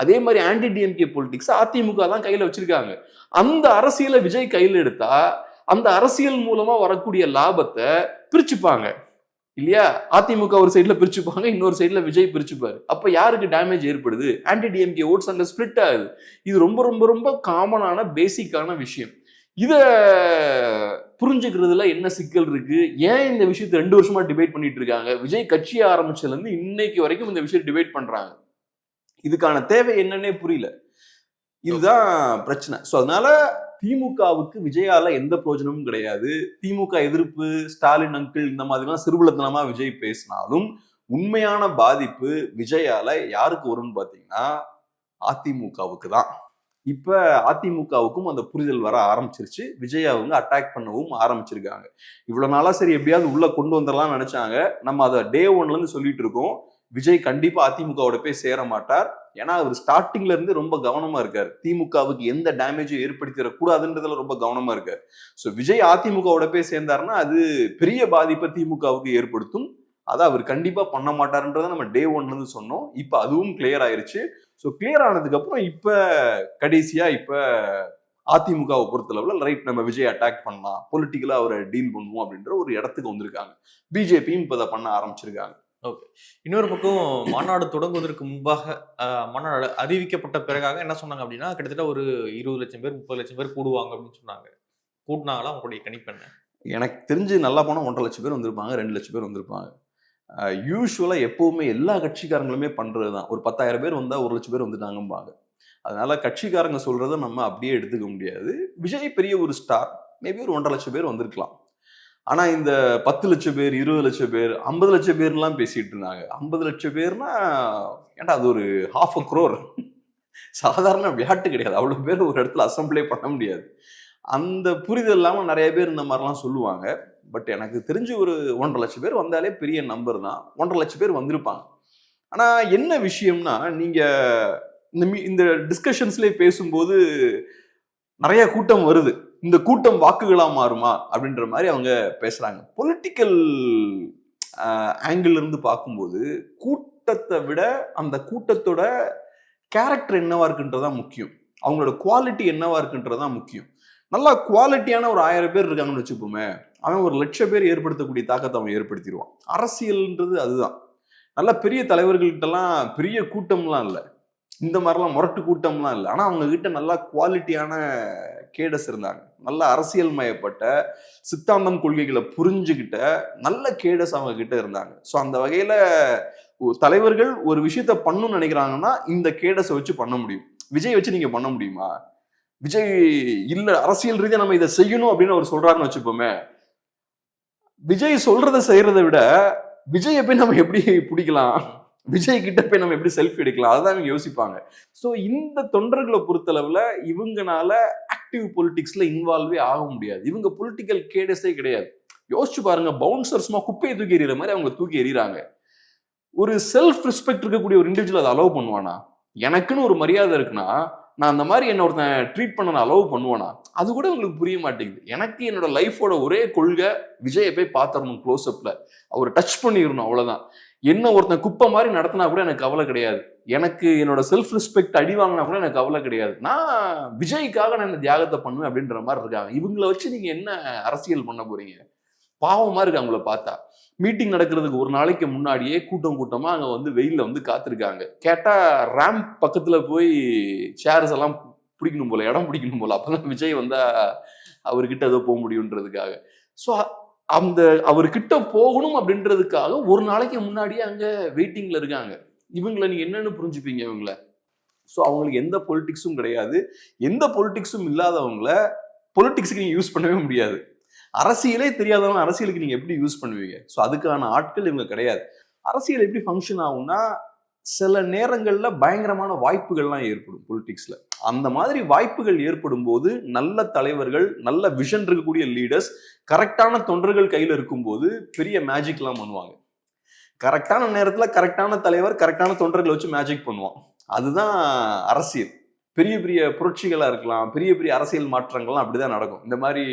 அதே மாதிரி ஆன்டி டிஎம்கே பொலிட்டிக்ஸ் அதிமுக தான் கையில வச்சிருக்காங்க. அந்த அரசியலை விஜய் கையில எடுத்தா அந்த அரசியல் மூலமா வரக்கூடிய லாபத்தை பிரிச்சுப்பாங்க இல்லையா? அதிமுக ஒரு சைட்ல பிரிச்சுப்பாங்க, இன்னொரு சைட்ல விஜய் பிரிச்சுப்பாரு. அப்ப யாருக்கு டேமேஜ் ஏற்படுது? ஆன்டி டிஎம்கே ஓட்ஸ் அங்க ஸ்பிளிட் ஆகுது. இது ரொம்ப ரொம்ப ரொம்ப காமனான பேசிக்கான விஷயம். இத புரிஞ்சுக்கிறதுல என்ன சிக்கல் இருக்கு? ஏன் இந்த விஷயத்தை 2 வருஷமா டிபேட் பண்ணிட்டு இருக்காங்க? விஜய் கட்சி ஆரம்பிச்சதுல இருந்து இன்னைக்கு வரைக்கும் இந்த விஷயம் டிபேட் பண்றாங்க. இதுக்கான தேவை என்னன்னே புரியல. இதுதான் பிரச்சனை. ஸோ அதனால திமுகவுக்கு விஜயால எந்த பிரயோஜனமும் கிடையாது. திமுக எதிர்ப்பு, ஸ்டாலின் அங்கிள் இந்த மாதிரிலாம் சிறுபுலத்தனமா விஜய் பேசினாலும் உண்மையான பாதிப்பு விஜயால யாருக்கு வரும்னு பாத்தீங்கன்னா அதிமுகவுக்கு தான். இப்ப அதிமுகவுக்கும் அந்த புரிதல் வர ஆரம்பிச்சிருச்சு. விஜய் அவங்க அட்டாக் பண்ணவும் ஆரம்பிச்சிருக்காங்க. இவ்வளவு நாளா சரி எப்படியாவது உள்ள கொண்டு வந்துடலாம் நினைச்சாங்க. நம்ம அதை டே 1ல இருந்து சொல்லிட்டு இருக்கோம், விஜய் கண்டிப்பா அதிமுகவோட போய் சேர மாட்டார். ஏன்னா அவர் ஸ்டார்டிங்ல இருந்து ரொம்ப கவனமா இருக்காரு. திமுகவுக்கு எந்த டேமேஜும் ஏற்படுத்திடக்கூடாதுன்றதுல ரொம்ப கவனமா இருக்காரு. ஸோ விஜய் அதிமுகவோட போய் சேர்ந்தாருன்னா அது பெரிய பாதிப்பை திமுகவுக்கு ஏற்படுத்தும். அதை அவர் கண்டிப்பா பண்ண மாட்டாருன்றதை நம்ம டே 1ல இருந்து சொன்னோம். இப்ப அதுவும் கிளியர் ஆயிருச்சு. ஸோ கிளியர் ஆனதுக்கு அப்புறம் இப்ப கடைசியா இப்ப அதிமுகவை பொறுத்தளவுல ரைட், நம்ம விஜய் அட்டாக் பண்ணலாம், பொலிட்டிக்கலா அவரை டீல் பண்ணுவோம் அப்படின்ற ஒரு இடத்துக்கு வந்திருக்காங்க. பிஜேபியும் இப்ப அதை பண்ண ஆரம்பிச்சிருக்காங்க. ஓகே. இன்னொரு பக்கம் மாநாடு தொடங்குவதற்கு முன்பாக மாநாடு அறிவிக்கப்பட்ட பிறகாக என்ன சொன்னாங்க அப்படின்னா, கிட்டத்தட்ட ஒரு 20 லட்சம் பேர் 30 லட்சம் பேர் கூடுவாங்க அப்படின்னு சொன்னாங்க. கூட்டினாங்களா? அவங்களுடைய கணிப்பு என்ன? எனக்கு தெரிஞ்சு நல்லா போனா 1.5 லட்சம் பேர் வந்திருப்பாங்க, 2 லட்சம் பேர் வந்திருப்பாங்க. யூஸ்வலா எப்பவுமே எல்லா கட்சிக்காரங்களுமே பண்றதுதான். ஒரு 10,000 பேர் வந்தா 1 லட்சம் பேர் வந்துட்டாங்கம்பாங்க. அதனால கட்சிக்காரங்க சொல்றதை நம்ம அப்படியே எடுத்துக்க முடியாது. விஜய் பெரிய ஒரு ஸ்டார், மேபி ஒரு 1.5 லட்சம் பேர் வந்திருக்கலாம். ஆனா இந்த 10 லட்சம் பேர், 20 லட்சம் பேர், 50 லட்சம் பேர்லாம் பேசிட்டு இருந்தாங்க. 50 லட்சம் பேர்னா ஏன்டா அது ஒரு 1/2 crore, சாதாரண விளையாட்டு கிடையாது. அவ்வளவு பேர் ஒரு இடத்துல அசம்பிளே பண்ண முடியாது. அந்த புரிதல் இல்லாம நிறைய பேர் இந்த மாதிரிலாம் சொல்லுவாங்க. பட் எனக்கு தெரிஞ்சு ஒரு 1.5 லட்சம் பேர் வந்தாலே பெரிய நம்பர் தான். 1.5 லட்சம் பேர் வந்திருப்பாங்க. ஆனா என்ன விஷயம்னா, நீங்க இந்த டிஸ்கஷன்ஸ்லேயே பேசும்போது நிறைய கூட்டம் வருது, இந்த கூட்டம் வாக்குகளா மாறுமா அப்படின்ற மாதிரி அவங்க பேசுறாங்க. பொலிட்டிக்கல் ஆங்கிள் இருந்து பார்க்கும்போது கூட்டத்தை விட அந்த கூட்டத்தோட கேரக்டர் என்னவா இருக்குன்றதான் முக்கியம், அவங்களோட குவாலிட்டி என்னவா இருக்குன்றதான் முக்கியம். நல்லா குவாலிட்டியான ஒரு 1000 பேர் இருக்காங்கன்னு வச்சுப்போமே, அவன் ஒரு 1,00,000 பேர் ஏற்படுத்தக்கூடிய தாக்கத்தை அவன் ஏற்படுத்திடுவான். அரசியல்ன்றது அதுதான். நல்ல பெரிய தலைவர்கள்கிட்டலாம் பெரிய கூட்டம்லாம் இல்லை, இந்த மாதிரிலாம் முரட்டு கூட்டம்லாம் இல்லை. ஆனா அவங்க கிட்ட நல்லா குவாலிட்டியான கேடஸ் இருந்தாங்க, நல்ல அரசியல் மயப்பட்ட சித்தாந்தம் கொள்கைகளை புரிஞ்சுக்கிட்ட நல்ல கேடஸ் அவங்க கிட்ட இருந்தாங்க. ஸோ அந்த வகையில தலைவர்கள் ஒரு விஷயத்த பண்ணணும்னு நினைக்கிறாங்கன்னா இந்த கேடஸை வச்சு பண்ண முடியும். விஜய் வச்சு நீங்க பண்ண முடியுமா? விஜய் இல்ல அரசியல் ரீதியா நம்ம இதை செய்யணும் அப்படின்னு அவர் சொல்றாருன்னு வச்சுப்போமே, விஜய் சொல்றதை செய்யறதை விட விஜயை போய் நம்ம எப்படி பிடிக்கலாம், விஜய் கிட்ட போய் நம்ம எப்படி செல்ஃபி எடுக்கலாம், அதான் இவங்க யோசிப்பாங்க. ஸோ இந்த தொண்டர்களை பொறுத்தளவுல இவங்கனால ஆக்டிவ் பொலிட்டிக்ஸ்ல இன்வால்வே ஆக முடியாது. இவங்க பொலிட்டிக்கல் கேடஸே கிடையாது. யோசிச்சு பாருங்க, பவுன்சர்ஸ்மா குப்பையை தூக்கி எறிகிற மாதிரி அவங்க தூக்கி எறிகிறாங்க. ஒரு செல்ஃப் ரெஸ்பெக்ட் இருக்கக்கூடிய ஒரு இண்டிவிஜுவல் அதை அலோவ் பண்ணுவானா? எனக்குன்னு ஒரு மரியாதை இருக்குன்னா நான் அந்த மாதிரி என்ன ஒருத்தன் ட்ரீட் பண்ண நான் அலோவ் பண்ணுவேனா? அது கூட உங்களுக்கு புரிய மாட்டேங்குது. எனக்கு என்னோட லைஃபோட ஒரே கொள்கை விஜயை போய் பார்த்துடணும் க்ளோஸ் அப்ல, அவர் டச் பண்ணிடணும், அவ்வளவுதான். என்ன ஒருத்தன் குப்பை மாதிரி நடத்தினா கூட எனக்கு கவலை கிடையாது. எனக்கு என்னோட செல்ஃப் ரெஸ்பெக்ட் அடி வாங்கினா கூட எனக்கு கவலை கிடையாது. நான் விஜய்க்காக நான் இந்த தியாகத்தை பண்ணுவேன் அப்படின்ற மாதிரி இருக்காங்க. இவங்களை வச்சு நீங்க என்ன அரசியல் பண்ண போறீங்க? பாவமா இருக்கு அவங்கள பார்த்தா. மீட்டிங் நடக்கிறதுக்கு ஒரு நாளைக்கு முன்னாடியே கூட்டமா அங்க வந்து வெயில்ல வந்து காத்திருக்காங்க. கேட்டா ரேம்ப் பக்கத்துல போய் சேர்ஸ் எல்லாம் பிடிக்கணும் போல, இடம் பிடிக்கணும் போல, அப்பதான் விஜய் வந்தா அவர்கிட்ட ஏதோ போக முடியுன்றதுக்காக. ஸோ அந்த அவர்கிட்ட போகணும் அப்படின்றதுக்காக ஒரு நாளைக்கு முன்னாடியே அங்க வெயிட்டிங்ல இருக்காங்க. இவங்களை நீங்க என்னன்னு புரிஞ்சுப்பீங்க இவங்கள? ஸோ அவங்களுக்கு எந்த பொலிட்டிக்ஸும் கிடையாது. எந்த பொலிட்டிக்ஸும் இல்லாதவங்கள பொலிட்டிக்ஸுக்கு நீங்க யூஸ் பண்ணவே முடியாது. அரசியலே தெரியாதவங்க அரசியலுக்கு நீங்க எப்படி யூஸ் பண்ணுவீங்க? ஸோ அதுக்கான ஆட்கள் இவங்க கிடையாது. அரசியல் எப்படி ஃபங்க்ஷன் ஆகும்னா, சில நேரங்கள்ல பயங்கரமான வாய்ப்புகள்லாம் ஏற்படும் பொலிட்டிக்ஸ்ல. அந்த மாதிரி வாய்ப்புகள் ஏற்படும் போது நல்ல தலைவர்கள், நல்ல விஷன் இருக்கக்கூடிய லீடர்ஸ், கரெக்டான தொண்டர்கள் கையில இருக்கும்போது பெரிய மேஜிக்லாம் பண்ணுவாங்க. கரெக்டான நேரத்துல கரெக்டான தலைவர் கரெக்டான தொண்டர்களை வச்சு மேஜிக் பண்ணுவான். அதுதான் அரசியல். பெரிய பெரிய புரட்சிகளா இருக்கலாம், பெரிய பெரிய அரசியல் மாற்றங்கள்லாம் அப்படிதான் நடக்கும். இந்த மாதிரி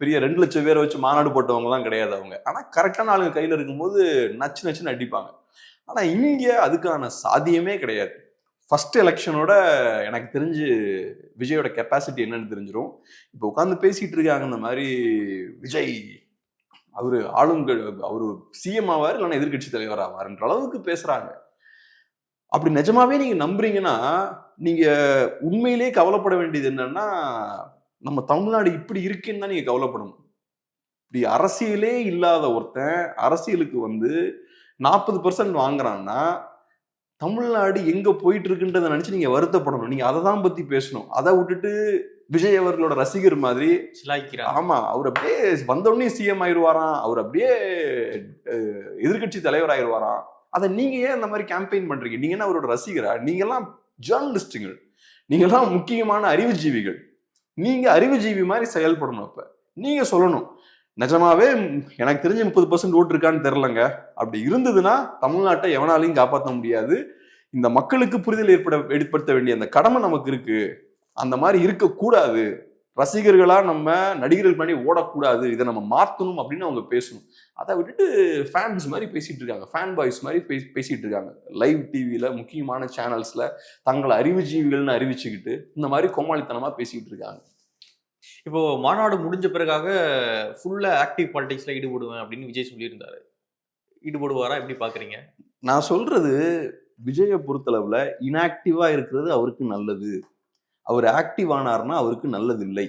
பெரிய 2 லட்சம் பேரை வச்சு மாநாடு போட்டவங்க எல்லாம் கிடையாது அவங்க. ஆனா கரெக்டான ஆளுங்க கையில இருக்கும்போது நச்சு நச்சுன்னு அடிப்பாங்க. ஆனா இங்க அதுக்கான சாத்தியமே கிடையாது. ஃபர்ஸ்ட் எலெக்ஷனோட எனக்கு தெரிஞ்சு விஜயோட கெப்பாசிட்டி என்னன்னு தெரிஞ்சிடும். இப்போ உட்காந்து பேசிட்டு இருக்காங்க இந்த மாதிரி விஜய் அவரு அவரு சிஎம் ஆவார் இல்லைன்னா எதிர்கட்சி தலைவர் ஆவார்ன்ற அளவுக்கு பேசுறாங்க. அப்படி நிஜமாவே நீங்க நம்புறீங்கன்னா நீங்க உண்மையிலேயே கவலைப்பட வேண்டியது என்னன்னா, நம்ம தமிழ்நாடு இப்படி இருக்குன்னு தான் நீங்க கவலைப்படணும். இப்படி அரசியலே இல்லாத ஒருத்தன் அரசியலுக்கு வந்து 40% வாங்குறான்னா தமிழ்நாடு எங்க போயிட்டு இருக்குன்றதை நினைச்சு நீங்க வருத்தப்படணும். நீங்க அதை தான் பத்தி பேசணும். அதை விட்டுட்டு விஜய் அவர்களோட ரசிகர் மாதிரி ஆமா அவர் அப்படியே வந்தோடனே சிஎம் ஆயிடுவாராம், அவர் அப்படியே எதிர்கட்சி தலைவர் ஆயிடுவாராம். அதை நீங்க ஏன் அந்த மாதிரி கேம்பெயின் பண்றீங்க? நீங்க என்ன அவரோட ரசிகரா? நீங்க எல்லாம் ஜேர்னலிஸ்டுகள், நீங்க எல்லாம் முக்கியமான அறிவுஜீவிகள். நீங்க அறிவுஜீவி மாதிரி செயல்படணும். அப்ப நீங்க சொல்லணும், நிஜமாவே எனக்கு தெரிஞ்ச 30% ஓட்டு இருக்கான்னு தெரியலங்க. அப்படி இருந்ததுன்னா தமிழ்நாட்டை எவனாலையும் காப்பாற்ற முடியாது. இந்த மக்களுக்கு புரிதல் ஏற்படுத்த வேண்டிய அந்த கடமை நமக்கு இருக்கு. அந்த மாதிரி இருக்கக்கூடாது. ரசிகர்களா நம்ம நடிகர்கள் பண்ணி ஓடக்கூடாது. இதை நம்ம மாத்தணும் அப்படின்னு அவங்க பேசணும். அதை விட்டுட்டு ஃபேன்ஸ் மாதிரி பேசிட்டு இருக்காங்க, ஃபேன் பாய்ஸ் மாதிரி பேசிட்டு இருக்காங்க. லைவ் டிவியில முக்கியமான சேனல்ஸ்ல தங்களை அறிவுஜீவிகள்னு அறிவிச்சுக்கிட்டு இந்த மாதிரி கோமாளித்தனமா பேசிட்டு இருக்காங்க. இப்போ மாநாடு முடிஞ்ச பிறகாக ஃபுல்லா ஆக்டிவ் பாலிடிக்ஸ்ல ஈடுபடுவேன் அப்படின்னு விஜய் சொல்லியிருந்தாரு. ஈடுபடுவாரா? எப்படி பாக்குறீங்க? நான் சொல்றது, விஜயை பொறுத்தளவுல இன்ஆக்டிவா இருக்கிறது அவருக்கு நல்லது. அவர் ஆக்டிவ் ஆனார்னா அவருக்கு நல்லது இல்லை.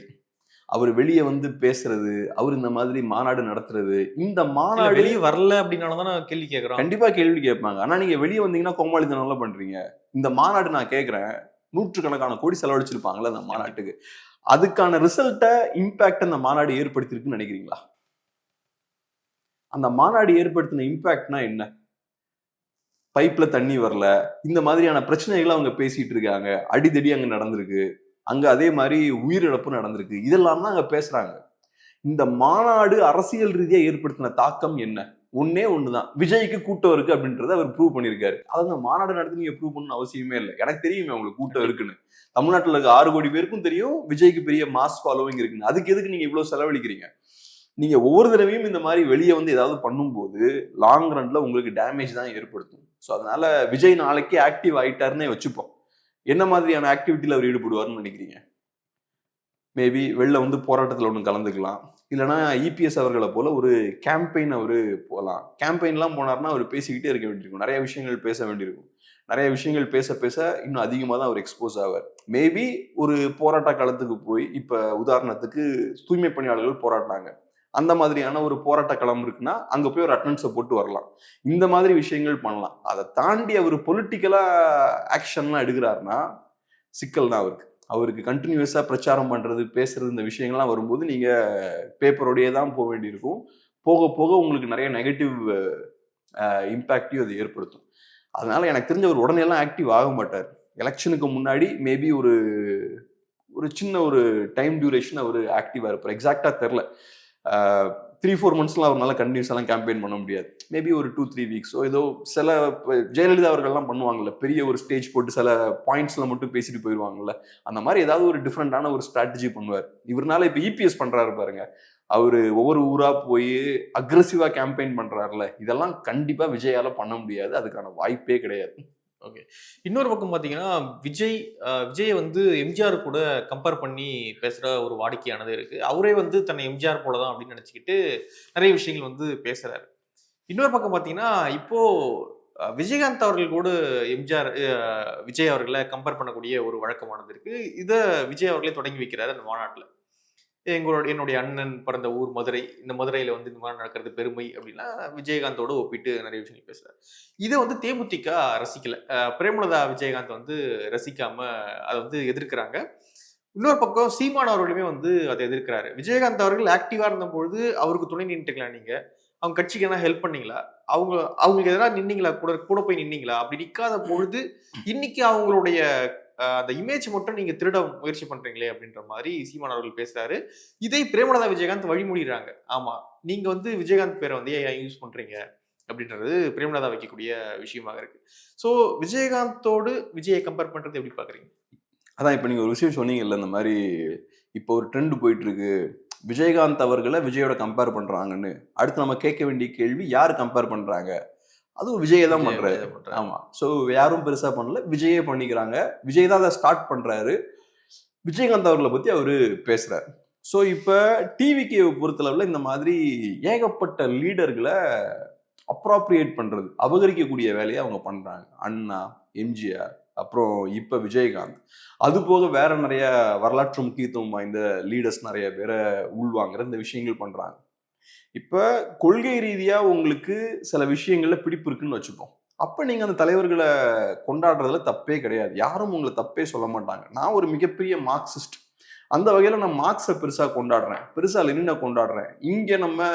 அவர் வெளியே வந்து பேசுறது, அவர் இந்த மாதிரி மாநாடு நடத்துறது, இந்த மாநாடு வெளியே வரல அப்படின்னாலதான் கேள்வி கேட்கறோம். கண்டிப்பா கேள்வி கேட்பாங்க. ஆனா நீங்க வெளியே வந்தீங்கன்னா கோமாளித்தனம் பண்றீங்க. இந்த மாநாடு நான் கேட்கிறேன், 100,000 கோடி செலவழிச்சிருப்பாங்களே அந்த மாநாட்டுக்கு. அதுக்கான ரிசல்ட்டை இம்பாக்ட் அந்த மாநாடு ஏற்படுத்திருக்குன்னு நினைக்கிறீங்களா? அந்த மாநாடு ஏற்படுத்தின இம்பாக்ட்னா என்ன? பைப்ல தண்ணி வரல, இந்த மாதிரியான பிரச்சனைகளை அவங்க பேசிட்டு இருக்காங்க. அடிதடி அங்க நடந்திருக்கு, அங்க அதே மாதிரி உயிரிழப்பு நடந்திருக்கு. இதெல்லாம் தான் அங்க பேசுறாங்க. இந்த மாநாடு அரசியல் ரீதியா ஏற்படுத்தின தாக்கம் என்ன? ஒன்னே ஒண்ணுதான், விஜய்க்கு கூட்டம் இருக்கு அப்படின்றத அவர் ப்ரூவ் பண்ணிருக்காரு. அதாவது மாநாடு நடத்தி நீங்க ப்ரூவ் பண்ணணும் அவசியமே இல்லை. எனக்கு தெரியுமே உங்களுக்கு கூட்டம் இருக்குன்னு. தமிழ்நாட்டில் இருக்க 6 கோடி பேருக்கும் தெரியும் விஜய்க்கு பெரிய மாஸ் ஃபாலோவிங் இருக்குன்னு. அதுக்கு எதுக்கு நீங்க இவ்வளவு செலவழிக்கிறீங்க? நீங்க ஒவ்வொரு தடவையும் இந்த மாதிரி வெளியே வந்து ஏதாவது பண்ணும்போது லாங் ரன்ல உங்களுக்கு டேமேஜ் தான் ஏற்படுத்தும். ஸோ அதனால விஜய் நாளைக்கு ஆக்டிவ் ஆயிட்டாருன்னே வச்சுப்போம். என்ன மாதிரியான ஆக்டிவிட்டியில் அவர் ஈடுபடுவார்னு நினைக்கிறீங்க? மேபி வெளில வந்து போராட்டத்தில் ஒன்று கலந்துக்கலாம், இல்லைனா இபிஎஸ் அவர்களை போல ஒரு கேம்பெயின் அவர் போகலாம். கேம்பெயின்லாம் போனார்னா அவர் பேசிக்கிட்டே இருக்க வேண்டியிருக்கும், நிறைய விஷயங்கள் பேச வேண்டியிருக்கும். நிறைய விஷயங்கள் பேச பேச இன்னும் அதிகமாக தான் அவர் எக்ஸ்போஸ் ஆவார். மேபி ஒரு போராட்ட களத்துக்கு போய், இப்போ உதாரணத்துக்கு தூய்மை பணியாளர்கள் போராடினாங்க, அந்த மாதிரியான ஒரு போராட்ட களம் இருக்குன்னா அங்க போய் ஒரு அட்டெண்டன்ஸை போட்டு வரலாம். இந்த மாதிரி விஷயங்கள் பண்ணலாம். அதை தாண்டி அவர் பொலிட்டிக்கலா ஆக்ஷன்லாம் எடுக்கிறாருன்னா சிக்கல் தான் அவருக்கு கண்டினியூஸா பிரச்சாரம் பண்றது, பேசுறது, இந்த விஷயங்கள்லாம் வரும்போது நீங்க பேப்பரோடையே தான் போக வேண்டியிருக்கும். போக போக உங்களுக்கு நிறைய நெகட்டிவ் இம்பாக்டையும் அது ஏற்படுத்தும். அதனால எனக்கு தெரிஞ்ச ஒரு உடனே எல்லாம் ஆக்டிவ் ஆக மாட்டார். எலெக்ஷனுக்கு முன்னாடி மேபி ஒரு சின்ன ஒரு டைம் டியூரேஷன் அவர் ஆக்டிவா இருப்பார். எக்ஸாக்டா தெரியல. 3-4 monthsலாம் அவரால் கண்டினியூஸாலாம் கேம்பெயின் பண்ண முடியாது. மேபி ஒரு 2-3 வீக்ஸோ ஏதோ சில ஜெயலலிதா அவர்கள்லாம் பண்ணுவாங்கல்ல, பெரிய ஒரு ஸ்டேஜ் போட்டு சில பாயிண்ட்ஸ்ல மட்டும் பேசிட்டு போயிடுவாங்கல்ல, அந்த மாதிரி ஏதாவது ஒரு டிஃப்ரெண்டான ஒரு ஸ்ட்ராட்டஜி பண்ணுவார். இவர்னால இப்போ இபிஎஸ் பண்றாரு பாருங்க, அவரு ஒவ்வொரு ஊரா போய் அக்ரெசிவா கேம்பெயின் பண்றாருல, இதெல்லாம் கண்டிப்பா விஜயால பண்ண முடியாது, அதுக்கான வாய்ப்பே கிடையாது. ஓகே. இன்னொரு பக்கம் பார்த்தீங்கன்னா, விஜய் வந்து எம்ஜிஆர் கூட கம்பேர் பண்ணி பேசுற ஒரு வாடிக்கையானது இருக்கு. அவரே வந்து தன்னை எம்ஜிஆர் போல தான் அப்படின்னு நினைச்சுக்கிட்டு நிறைய விஷயங்கள் வந்து பேசுறாரு. இன்னொரு பக்கம் பார்த்தீங்கன்னா, இப்போ விஜயகாந்த் அவர்கள் கூட விஜய் அவர்களை கம்பேர் பண்ணக்கூடிய ஒரு வழக்கமானது இருக்கு. இத விஜய் அவர்களே தொடங்கி வைக்கிறாரு அந்த மாநாட்டுல. என்னுடைய அண்ணன் பிறந்த ஊர் மதுரை. இந்த மதுரையில வந்து இந்த மாதிரி நடக்கிறது பெருமை அப்படின்னா விஜயகாந்தோட ஒப்பிட்டு நிறைய விஷயங்கள் பேசுறாரு. இதை வந்து தேமுதிக ரசிக்கல. பிரேமலதா விஜயகாந்த் வந்து ரசிக்காம அதை வந்து எதிர்க்கிறாங்க. இன்னொரு பக்கம் சீமான் அவர்களுமே வந்து அதை எதிர்க்கிறாரு. விஜயகாந்த் அவர்கள் ஆக்டிவா இருந்தபொழுது அவருக்கு துணை நின்றுக்கலாம், நீங்க அவங்க கட்சிக்கு என்ன ஹெல்ப் பண்ணீங்களா, அவங்களுக்கு எதனா நின்னீங்களா, கூட போய் நின்னீங்களா? அப்படி நிக்காத பொழுது இன்னைக்கு அவங்களுடைய அந்த இமேஜ் மட்டும் நீங்க திருட முயற்சி பண்றீங்களே அப்படின்ற மாதிரி சீமான் அவர்கள் பேசுறாரு. இதை பிரேமலதா விஜயகாந்த் வழிமொழிறாங்க. ஆமா, நீங்க வந்து விஜயகாந்த் பேரை வந்து ஏன் யூஸ் பண்றீங்க அப்படின்றது பிரேமலதா வைக்கக்கூடிய விஷயமாக இருக்கு. சோ விஜயகாந்தோடு விஜயை கம்பேர் பண்றது எப்படி பாக்குறீங்க? அதான் இப்ப நீங்க ஒரு விஷயம் சொன்னீங்கல்ல, இந்த மாதிரி இப்போ ஒரு ட்ரெண்ட் போயிட்டு இருக்கு, விஜயகாந்த் அவர்களை விஜயோட கம்பேர் பண்றாங்கன்னு. அடுத்து நம்ம கேட்க வேண்டிய கேள்வி, யார் கம்பேர் பண்றாங்க? அதுவும் விஜயை தான் பண்றாரு. ஆமா, சோ யாரும் பெருசா பண்ணல, விஜயே பண்ணிக்கிறாங்க. விஜய் தான் அதை ஸ்டார்ட் பண்றாரு. விஜயகாந்த் அவர்களை பத்தி அவரு பேசுறாரு. சோ இப்ப டிவிக்கு பொறுத்தளவுல இந்த மாதிரி ஏகப்பட்ட லீடர்களை அப்ராப்ரியேட் பண்றது, அபகரிக்கக்கூடிய வேலையை அவங்க பண்றாங்க. அண்ணா, எம்ஜிஆர், அப்புறம் இப்ப விஜயகாந்த், அது போக வேற நிறைய வரலாற்று முக்கியத்துவம் வாய்ந்த லீடர்ஸ் நிறைய பேரை உள்வாங்குற இந்த விஷயங்கள் பண்றாங்க. இப்ப கொள்கை ரீதியா உங்களுக்கு சில விஷயங்கள்ல பிடிப்பு இருக்குன்னு வச்சுப்போம். அப்ப நீங்க அந்த தலைவர்களை கொண்டாடுறதுல தப்பே கிடையாது, யாரும் உங்களை தப்பே சொல்ல மாட்டாங்க. நான் ஒரு மிகப்பெரிய மார்க்சிஸ்ட், அந்த வகையில நான் மார்க்ஸை பெருசா கொண்டாடுறேன், பெருசா லெனினை கொண்டாடுறேன், இங்க நம்ம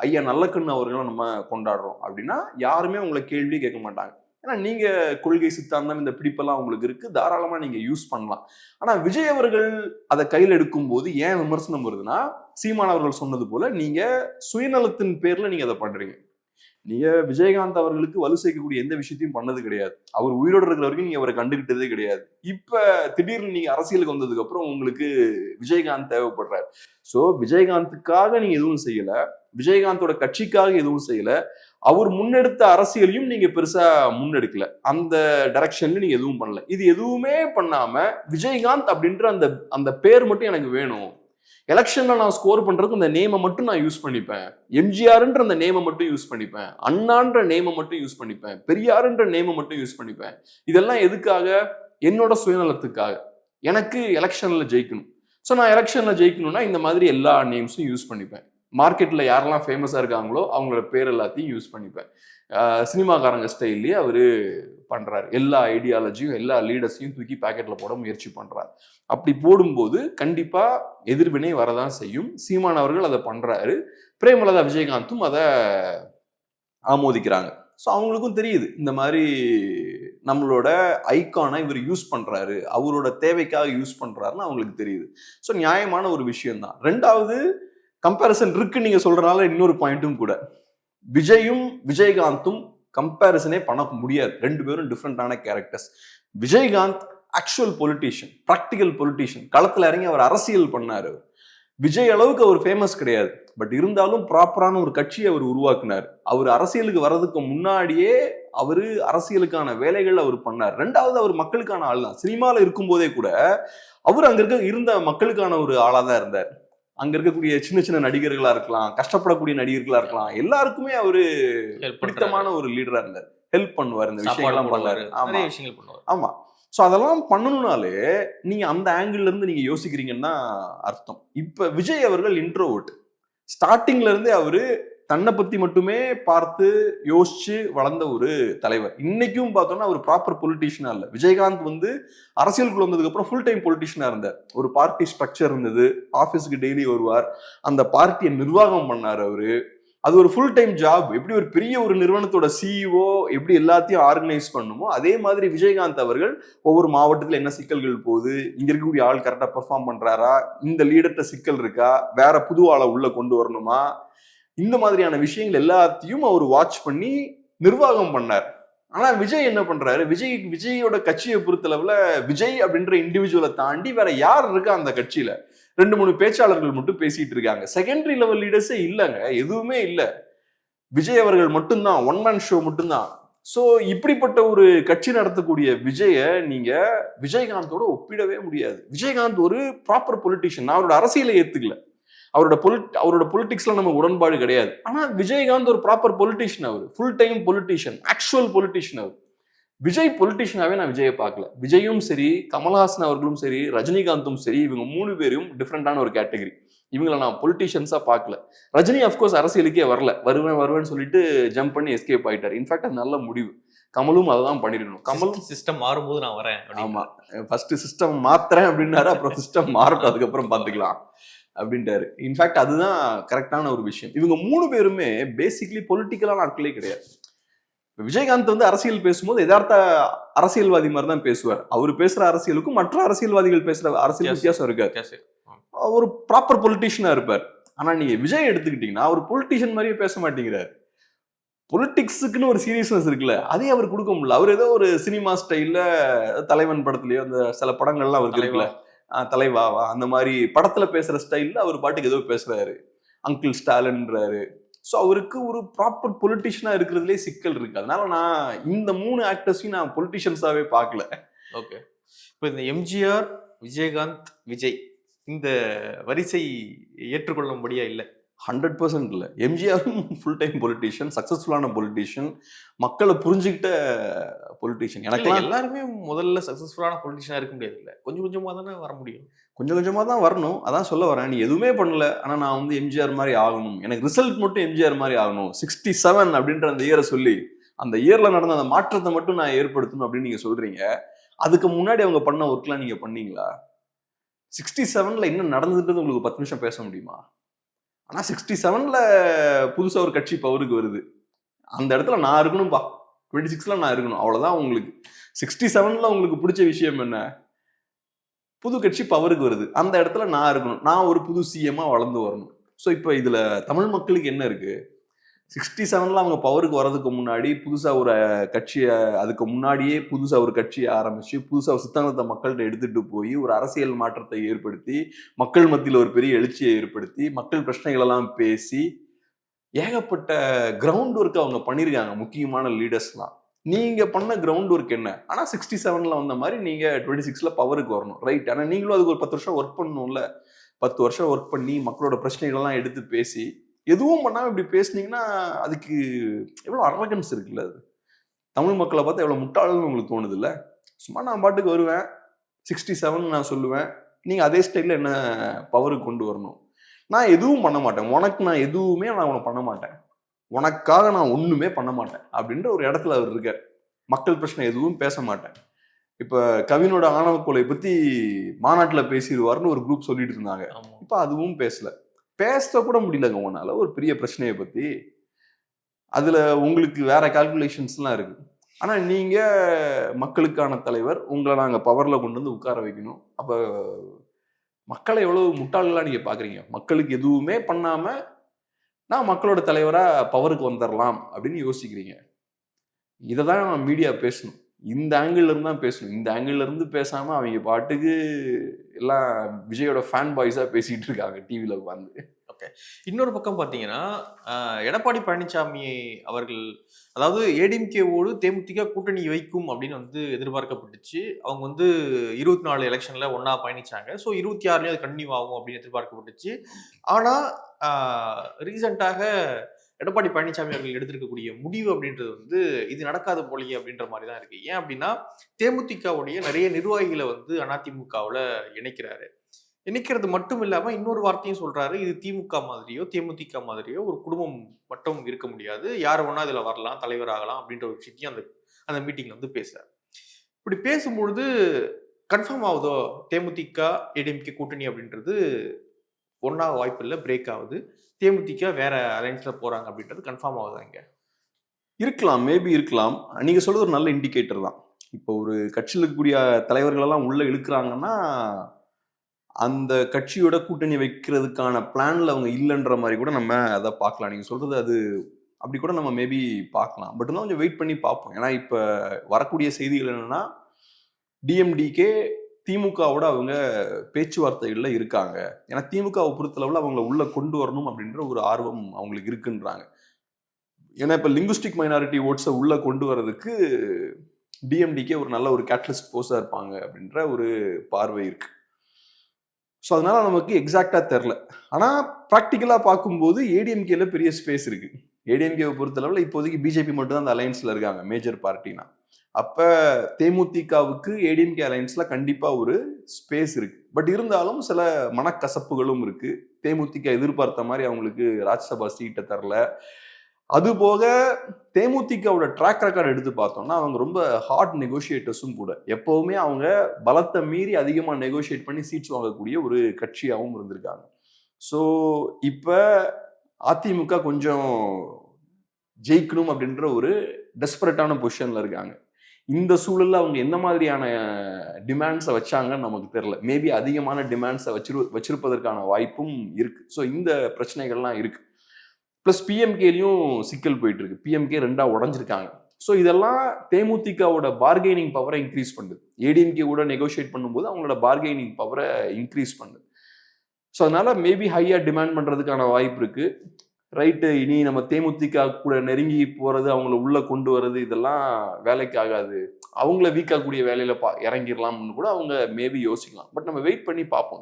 ஐயா நல்லக்கண்ணு அவர்களும் நம்ம கொண்டாடுறோம் அப்படின்னா யாருமே உங்களை கேள்வி கேட்க மாட்டாங்க. ஏன்னா நீங்க கொள்கை சித்தாந்தம் இந்த பிடிப்பெல்லாம் உங்களுக்கு இருக்கு, தாராளமா நீங்க யூஸ் பண்ணலாம். ஆனா விஜய் அவர்கள் அதை கையில் எடுக்கும் போது ஏன் விமர்சனம் வருதுன்னா, சீமான் அவர்கள் சொன்னது போல நீங்க சுயநலத்தின் பேர்ல நீங்க அதை பண்றீங்க. நீங்க விஜயகாந்த் அவர்களுக்கு வலு சேர்க்கக்கூடிய எந்த விஷயத்தையும் பண்ணது கிடையாது. அவர் உயிரோடு இருக்கிற வரைக்கும் நீங்க அவரை கண்டுகிட்டதே கிடையாது. இப்ப திடீர்னு நீங்க அரசியலுக்கு வந்ததுக்கு அப்புறம் உங்களுக்கு விஜயகாந்த் தேவைப்படுறாரு. சோ விஜயகாந்துக்காக நீங்க எதுவும் செய்யல, விஜயகாந்தோட கட்சிக்காக எதுவும் செய்யல, அவர் முன்னெடுத்த அரசியலையும் நீங்க பெருசா முன்னெடுக்கல, அந்த டைரக்ஷன்ல நீங்க எதுவும் பண்ணல. இது எதுவுமே பண்ணாம விஜயகாந்த் அப்படின்ற அந்த அந்த பேர் மட்டும் எனக்கு வேணும், எலெக்ஷன்ல நான் ஸ்கோர் பண்றதுக்கு அந்த நேமை மட்டும் நான் யூஸ் பண்ணிப்பேன், எம்ஜிஆர்ன்ற அந்த நேமை மட்டும் யூஸ் பண்ணிப்பேன், அண்ணான்ற நேமை மட்டும் யூஸ் பண்ணிப்பேன், பெரியார்ன்ற நேமை மட்டும் யூஸ் பண்ணிப்பேன். இதெல்லாம் எதுக்காக? என்னோட சுயநலத்துக்காக. எனக்கு எலெக்ஷன்ல ஜெயிக்கணும். ஸோ நான் எலெக்ஷன்ல ஜெயிக்கணும்னா இந்த மாதிரி எல்லா நேம்ஸும் யூஸ் பண்ணிப்பேன். மார்க்கெட்ல யாரெல்லாம் ஃபேமஸா இருக்காங்களோ அவங்களோட பேர் எல்லாத்தையும் யூஸ் பண்ணிப்பேன். சினிமாக்காரங்க ஸ்டைல்லையே அவரு பண்றாரு. எல்லா ஐடியாலஜியும் எல்லா லீடர்ஸையும் தூக்கி பாக்கெட்ல போட முயற்சி பண்றாரு. அப்படி போடும்போது கண்டிப்பா எதிர்வினை வரதான் செய்யும். சீமான் அவர்கள் அதை பண்றாரு, பிரேமலதா விஜயகாந்தும் அதை ஆமோதிக்கிறாங்க. ஸோ அவங்களுக்கும் தெரியுது இந்த மாதிரி நம்மளோட ஐகானை இவர் யூஸ் பண்றாரு, அவரோட தேவைக்காக யூஸ் பண்றாருன்னு அவங்களுக்கு தெரியுது. ஸோ நியாயமான ஒரு விஷயம் தான். ரெண்டாவது, கம்பேரிசன் இருக்கு நீங்க சொல்றதுனால இன்னொரு பாயிண்ட்டும் கூட, விஜயும் விஜயகாந்தும் கம்பேரிசனே பண்ண முடியாது. ரெண்டு பேரும் டிஃப்ரெண்டான characters. Vijayakanth actual politician, practical politician, களத்துல இறங்கி அவர் அரசியல் பண்ணாரு. விஜய் அளவுக்கு அவர் ஃபேமஸ் கிடையாது, பட் இருந்தாலும் ப்ராப்பரான ஒரு கட்சியை அவர் உருவாக்குனார். அவர் அரசியலுக்கு வர்றதுக்கு முன்னாடியே அவரு அரசியலுக்கான வேலைகள் அவர் பண்ணார். ரெண்டாவது, அவர் மக்களுக்கான ஆள் தான். சினிமால இருக்கும் போதே கூட அவர் அங்க இருந்த மக்களுக்கான ஒரு ஆளா தான் இருந்தார். அங்க இருக்கக்கூடிய சின்ன சின்ன நடிகர்களா இருக்கலாம், கஷ்டப்படக்கூடிய நடிகர்களா இருக்கலாம், எல்லாருக்குமே அவரு பிடித்தமான ஒரு லீடரா இருந்தார். ஹெல்ப் பண்ணுவார், இந்த விஷயங்கள்லாம் பண்ணாரு. ஆமா. ஸோ அதெல்லாம் பண்ணணும்னாலே நீங்க அந்த ஆங்கிள் இருந்து நீங்க யோசிக்கிறீங்கன்னா அர்த்தம். இப்ப விஜய் அவர்கள் இன்ட்ரோவர்ட், ஸ்டார்டிங்ல இருந்தே அவரு தன்னை பத்தி மட்டுமே பார்த்து யோசிச்சு வளர்ந்த ஒரு தலைவர். இன்னைக்கும் பார்த்தோம்னா அவர் ப்ராப்பர் பொலிட்டீஷியனா இல்ல. விஜயகாந்த் வந்து அரசியலுக்குள்ள வந்ததுக்கு அப்புறம் ஃபுல் டைம் பொலிட்டீஷியனா இருந்தார். ஒரு பார்ட்டி ஸ்ட்ரக்சர் இருந்தது, ஆபீஸ்க்கு டெய்லி வருவார், அந்த பார்ட்டியை நிர்வாகம் பண்ணார் அவரு. அது ஒரு ஃபுல் டைம் ஜாப். எப்படி ஒரு பெரிய ஒரு நிறுவனத்தோட சிஇஓ எப்படி எல்லாத்தையும் ஆர்கனைஸ் பண்ணுமோ அதே மாதிரி விஜயகாந்த் அவர்கள் ஒவ்வொரு மாவட்டத்துல என்ன சிக்கல்கள் போகுது, இங்க இருக்கக்கூடிய ஆள் கரெக்டா பெர்ஃபார்ம் பண்றாரா, இந்த லீடர்கிட்ட சிக்கல் இருக்கா, வேற புது ஆளை உள்ள கொண்டு வரணுமா, இந்த மாதிரியான விஷயங்கள் எல்லாத்தையும் அவர் வாட்ச் பண்ணி நிர்வாகம் பண்ணார். ஆனா விஜய் என்ன பண்றாரு, விஜயோட கட்சியை பொறுத்தளவுல விஜய் அப்படின்ற இண்டிவிஜுவலை தாண்டி வேற யார் இருக்கா அந்த கட்சியில? 2-3 பேச்சாளர்கள் மட்டும் பேசிட்டு இருக்காங்க. செகண்டரி லெவல் லீடர்ஸே இல்லங்க, எதுவுமே இல்ல. விஜய் அவர்கள் மட்டும்தான், ஒன் மேன் ஷோ மட்டும்தான். சோ இப்படிப்பட்ட ஒரு கட்சி நடத்தக்கூடிய விஜய நீங்க விஜயகாந்தோட ஒப்பிடவே முடியாது. விஜயகாந்த் ஒரு ப்ராப்பர் பொலிட்டிஷியன். நான் அவரோட அரசியலை ஏத்துக்கல, அவரோட பொலிட்டிக்ஸ்ல நமக்கு உடன்பாடு கிடையாது. ஆனா விஜயகாந்த் ஒரு ப்ராப்பர் பொலிட்டிஷியன். அவர் full time politician, actual politician. அவர் விஜய் பொலிட்டிஷியனாவே நான் விஜயை பார்க்கல. விஜயும் சரி, கமல்ஹாசன் அவர்களும் சரி, ரஜினிகாந்தும் சரி, இவங்க 3 பேரும் டிஃப்ரெண்டான ஒரு கேட்டகரி. இவங்களை நான் பொலிட்டிஷியன்ஸா பார்க்கல. ரஜினி அப்கோர்ஸ் அரசியலுக்கே வரல, வருவேன்னு சொல்லிட்டு ஜம்ப் பண்ணி எஸ்கேப் ஆயிட்டார். இன்ஃபேக்ட் அது நல்ல முடிவு. கமலும் அதான் பண்ணிருக்கணும். கமல் சிஸ்டம் மாறும்போது நான் வரேன். ஆமா, ஃபர்ஸ்ட் சிஸ்டம் மாத்துறேன் அப்படின்னாரு, அப்புறம் சிஸ்டம் மாறட்டும் அதுக்கப்புறம் பாத்துக்கலாம் அப்படின்ட்டாரு. இன்ஃபேக்ட் அதுதான் கரெக்டான ஒரு விஷயம். இவங்க 3 பேருமே பேசிக்கலி பொலிட்டிக்கலான ஆட்களே கிடையாது. விஜயகாந்த் வந்து அரசியல் பேசும்போது யதார்த்த அரசியல்வாதி மாதிரி தான் பேசுவார். அவர் பேசுற அரசியலுக்கும் மற்ற அரசியல்வாதிகள் பேசுற அரசியல் வித்தியாசம் இருக்காது. ஒரு ப்ராப்பர் பொலிட்டிஷியனா இருப்பார். ஆனா நீங்க விஜய் எடுத்துக்கிட்டீங்கன்னா அவர் பொலிட்டிஷியன் மாதிரியே பேச மாட்டேங்கிறார். பொலிட்டிக்ஸுக்குன்னு ஒரு சீரியஸ்னஸ் இருக்குல்ல, அதே அவர் கொடுக்க முடியல. அவர் ஏதோ ஒரு சினிமா ஸ்டைல்ல தலைவன் படத்துலயோ அந்த சில படங்கள்லாம் அவருக்கு இருக்குல்ல, தலைவாவா அந்த மாதிரி படத்துல பேசுற ஸ்டைல்ல அவர் பாட்டுக்கு ஏதோ பேசுறாரு, அங்கிள் ஸ்டாலின்ன்றாரு. ஸோ அவருக்கு ஒரு ப்ராப்பர் பொலிட்டிஷியனா இருக்கிறதுலே சிக்கல் இருக்கு. அதனால நான் இந்த 3 ஆக்டர்ஸையும் நான் பொலிட்டிஷியன்ஸாவே பார்க்கல. ஓகே, இப்போ இந்த எம்ஜிஆர், விஜயகாந்த், விஜய் இந்த வரிசை ஏற்றுக்கொள்ளும்படியா இல்லை? 100% இல்லை. எம்ஜிஆரும் ஃபுல் டைம் பொலிட்டிஷியன், சக்சஸ்ஃபுல்லான பொலிட்டிஷியன், மக்களை புரிஞ்சுக்கிட்ட பொலிட்டிஷியன். எனக்கு எல்லாருமே முதல்ல சக்சஸ்ஃபுல்லான பொலிட்டிஷியனா இருக்க முடியாது, இல்லை கொஞ்சம் கொஞ்சமா தானே வர முடியும். கொஞ்சம் கொஞ்சமா தான் வரணும். அதான் சொல்ல வரேன், நீ எதுவுமே பண்ணல, ஆனா நான் வந்து எம்ஜிஆர் மாதிரி ஆகணும், எனக்கு ரிசல்ட் மட்டும் எம்ஜிஆர் மாதிரி ஆகணும், 67 அப்படின்ற அந்த இயரை சொல்லி அந்த இயர்ல நடந்த அந்த மாற்றத்தை மட்டும் நான் ஏற்படுத்தணும் அப்படின்னு நீங்க சொல்றீங்க. அதுக்கு முன்னாடி அவங்க பண்ண ஒர்க்லாம் நீங்க பண்ணீங்களா? 67ல என்ன நடந்ததுன்றது உங்களுக்கு 10 நிமிஷம் பேச முடியுமா? ஆனா 67ல புதுசா ஒரு கட்சி பவருக்கு வருது, அந்த இடத்துல நான் இருக்கணும்பா, 26ல நான் இருக்கணும், அவ்வளவுதான். உங்களுக்கு 67ல உங்களுக்கு பிடிச்ச விஷயம் என்ன? புது கட்சி பவருக்கு வருது, அந்த இடத்துல நான் இருக்கணும், நான் ஒரு புது சிஎம்மா வளர்ந்து வரணும். ஸோ இப்போ இதுல தமிழ் மக்களுக்கு என்ன இருக்கு? 67ல அவங்க பவருக்கு வர்றதுக்கு முன்னாடி புதுசா ஒரு கட்சியை, அதுக்கு முன்னாடியே புதுசா ஒரு கட்சியை ஆரம்பிச்சு புதுசா ஒரு சித்தாந்தத்தை மக்கள்கிட்ட எடுத்துட்டு போய் ஒரு அரசியல் மாற்றத்தை ஏற்படுத்தி மக்கள் மத்தியில் ஒரு பெரிய எழுச்சியை ஏற்படுத்தி மக்கள் பிரச்சனைகள் எல்லாம் பேசி ஏகப்பட்ட கிரவுண்ட் ஒர்க் அவங்க பண்ணிருக்காங்க முக்கியமான லீடர்ஸ்லாம். நீங்க பண்ண கிரவுண்ட் ஒர்க் என்ன? ஆனா 67ல வந்த மாதிரி நீங்க 26ல பவருக்கு வரணும், ரைட்? ஆனா நீங்களும் அதுக்கு ஒரு 10 வருஷம் ஒர்க் பண்ணணும்ல. 10 வருஷம் ஒர்க் பண்ணி மக்களோட பிரச்சனைகள் எல்லாம் எடுத்து பேசி எதுவும் பண்ணாம இப்படி பேசுனீங்கன்னா அதுக்கு எவ்வளவு அரகன்ஸ் இருக்குல்ல. அது தமிழ் மக்களை பார்த்தா எவ்வளவு முட்டாளன்னு உங்களுக்கு தோணுது இல்ல? சும்மா நான் பாட்டுக்கு வருவேன், 67 நான் சொல்லுவேன், நீங்க அதே ஸ்டைல்ல என்ன பவருக்கு கொண்டு வரணும். நான் எதுவும் பண்ண மாட்டேன், உனக்கு நான் எதுவுமே நான் உனக்கு பண்ண மாட்டேன், உனக்காக நான் ஒண்ணுமே பண்ண மாட்டேன் அப்படின்ற ஒரு இடத்துல அவர் இருக்கார். மக்கள் பிரச்சனை எதுவும் பேச மாட்டேன். இப்ப கவினோட ஆணவ கொலை பத்தி மாநாட்டுல பேசிடுவாருன்னு ஒரு குரூப் சொல்லிட்டு இருந்தாங்க. இப்ப அதுவும் பேசல, பேச கூட முடியலங்க உன்னால ஒரு பெரிய பிரச்சனையை பத்தி. அதுல உங்களுக்கு வேற கால்குலேஷன்ஸ் எல்லாம் இருக்கு. ஆனா நீங்க மக்களுக்கான தலைவர், உங்களை நாங்க பவர்ல கொண்டு வந்து உட்கார வைக்கணும். அப்ப மக்களை எவ்வளவு முட்டாள்களா நீங்க பாக்குறீங்க? மக்களுக்கு எதுவுமே பண்ணாம நான் மக்களோட தலைவரா பவருக்கு வந்துடலாம் அப்படின்னு யோசிக்கிறீங்க. இததான் மீடியா பேசணும், இந்த ஆங்கிள் இருந்து தான் பேசணும். இந்த ஆங்கிள் இருந்து பேசாம அவங்க பாட்டுக்கு எல்லாம் விஜயோட ஃபேன் பாய்ஸா பேசிட்டு இருக்காங்க டிவில உட்காந்து. ஓகே, இன்னொரு பக்கம் பார்த்தீங்கன்னா எடப்பாடி பழனிசாமி அவர்கள், அதாவது ஏடிஎம்கேவோடு தேமுதிக கூட்டணி வைக்கும் அப்படின்னு வந்து எதிர்பார்க்கப்பட்டுச்சு. அவங்க வந்து 24 எலெக்ஷன்ல ஒன்னா பயணிச்சாங்க. ஸோ 26லயும் அது கண்டினியூ ஆகும் அப்படின்னு எதிர்பார்க்கப்பட்டுச்சு. ஆனா ரீசெண்டாக எடப்பாடி பழனிசாமி அவர்கள் எடுத்திருக்கக்கூடிய முடிவு அப்படின்றது வந்து இது நடக்காத போலியே அப்படின்ற மாதிரி தான் இருக்கு. ஏன் அப்படின்னா தேமுதிகவுடைய நிறைய நிர்வாகிகளை வந்து அதிமுகவுல இணைக்கிறது மட்டும் இல்லாம இன்னொரு வார்த்தையும் சொல்றாரு, இது திமுக மாதிரியோ தேமுதிக மாதிரியோ ஒரு குடும்பம் மட்டும் இருக்க முடியாது, யார் வேணா இதுல வரலாம், தலைவர் ஆகலாம் அப்படின்ற ஒரு விஷயத்தையும் அந்த மீட்டிங்ல வந்து பேசுறாரு. இப்படி பேசும்பொழுது கன்ஃபார்ம் ஆகுதோ தேமுதிக ஏடிஎம்கே கூட்டணி அப்படின்றது ஒன்றாக வாய்ப்பு இல்லை, பிரேக் ஆகுது. தேமுதிக வேற அலைன்ஸ்ல போறாங்க அப்படின்றது கன்ஃபார்ம் ஆகுதா இங்க? இருக்கலாம், மேபி இருக்கலாம். நீங்க சொல்றது ஒரு நல்ல இண்டிகேட்டர் தான். இப்போ ஒரு கட்சியில் இருக்கக்கூடிய தலைவர்கள் எல்லாம் உள்ள இழுக்கிறாங்கன்னா அந்த கட்சியோட கூட்டணி வைக்கிறதுக்கான பிளான்ல அவங்க இல்லைன்ற மாதிரி கூட நம்ம அதை பார்க்கலாம். நீங்க சொல்றது அது அப்படி கூட நம்ம மேபி பார்க்கலாம். பட் இன்னும் கொஞ்சம் வெயிட் பண்ணி பார்ப்போம். ஏன்னா இப்ப வரக்கூடிய செய்திகள் என்னன்னா டிஎம்டிகே திமுகவோட அவங்க பேச்சுவார்த்தைகள்ல இருக்காங்க. ஏன்னா திமுகவை பொறுத்தளவுல அவங்கள உள்ள கொண்டு வரணும் அப்படின்ற ஒரு ஆர்வம் அவங்களுக்கு இருக்குன்றாங்க. ஏன்னா இப்ப லிங்குஸ்டிக் மைனாரிட்டி ஓட்ஸை உள்ள கொண்டு வர்றதுக்கு டிஎம்டிகே ஒரு நல்ல ஒரு கேட்டலிஸ்ட் ஃபோர்ஸா இருப்பாங்க அப்படின்ற ஒரு பார்வை இருக்கு. ஸோ அதனால நமக்கு எக்ஸாக்டா தெரில. ஆனால் ப்ராக்டிக்கலா பார்க்கும்போது ஏடிஎம்கேல பெரிய ஸ்பேஸ் இருக்கு. ஏடிஎம்கேவை பொறுத்தளவில் இப்போதைக்கு பிஜேபி மட்டும் தான் அந்த அலைன்ஸ்ல இருக்காங்க, மேஜர் பார்ட்டினா. அப்ப தேமுதிகவுக்கு ஏடிஎம்கே அலைன்ஸ்ல கண்டிப்பா ஒரு ஸ்பேஸ் இருக்கு. பட் இருந்தாலும் சில மனக்கசப்புகளும் இருக்கு. தேமுதிக எதிர்பார்த்த மாதிரி அவங்களுக்கு ராஜ்யசபா சீட்டை தரல. அது போக தேமுதிகவோட ட்ராக் ரெக்கார்ட் எடுத்து பார்த்தோம்னா அவங்க ரொம்ப ஹார்ட் நெகோசியேட்டர்ஸும் கூட. எப்பவுமே அவங்க பலத்தை மீறி அதிகமாக நெகோசியேட் பண்ணி சீட்ஸ் வாங்கக்கூடிய ஒரு கட்சியாகவும் இருந்திருக்காங்க. ஸோ இப்போ அதிமுக கொஞ்சம் ஜெயிக்கணும் அப்படின்ற ஒரு டெஸ்பரட்டான பொசிஷன்ல இருக்காங்க. இந்த சூழல்ல அவங்க என்ன மாதிரியான டிமாண்ட்ஸை வச்சாங்கன்னு நமக்கு தெரியல. மேபி அதிகமான டிமாண்ட்ஸை வச்சிருப்பதற்கான வாய்ப்பும் இருக்கு. ஸோ இந்த பிரச்சனைகள்லாம் இருக்கு. பிளஸ் பிஎம்கேலையும் சிக்கல் போயிட்டு இருக்கு. பிஎம்கே ரெண்டா உடஞ்சிருக்காங்க. ஸோ இதெல்லாம் தேமுதிகவோட பார்கெனிங் பவரை இன்க்ரீஸ் பண்ணுது. ஏடிஎம்கே கூட நெகோசியேட் பண்ணும்போது அவங்களோட பார்கெனிங் பவரை இன்க்ரீஸ் பண்ணுது. ஸோ அதனால மேபி ஹையா டிமாண்ட் பண்றதுக்கான வாய்ப்பு இருக்கு. ரைட்டு, இனி நம்ம தேமுதிக கூட நெருங்கி போறது, அவங்கள உள்ள கொண்டு வர்றது இதெல்லாம் வேலைக்கு ஆகாது, அவங்கள வீக்காக்கூடிய வேலையில இறங்கிடலாம்னு கூட அவங்க மேபி யோசிக்கலாம். பட் நம்ம வெயிட் பண்ணி பார்ப்போம்.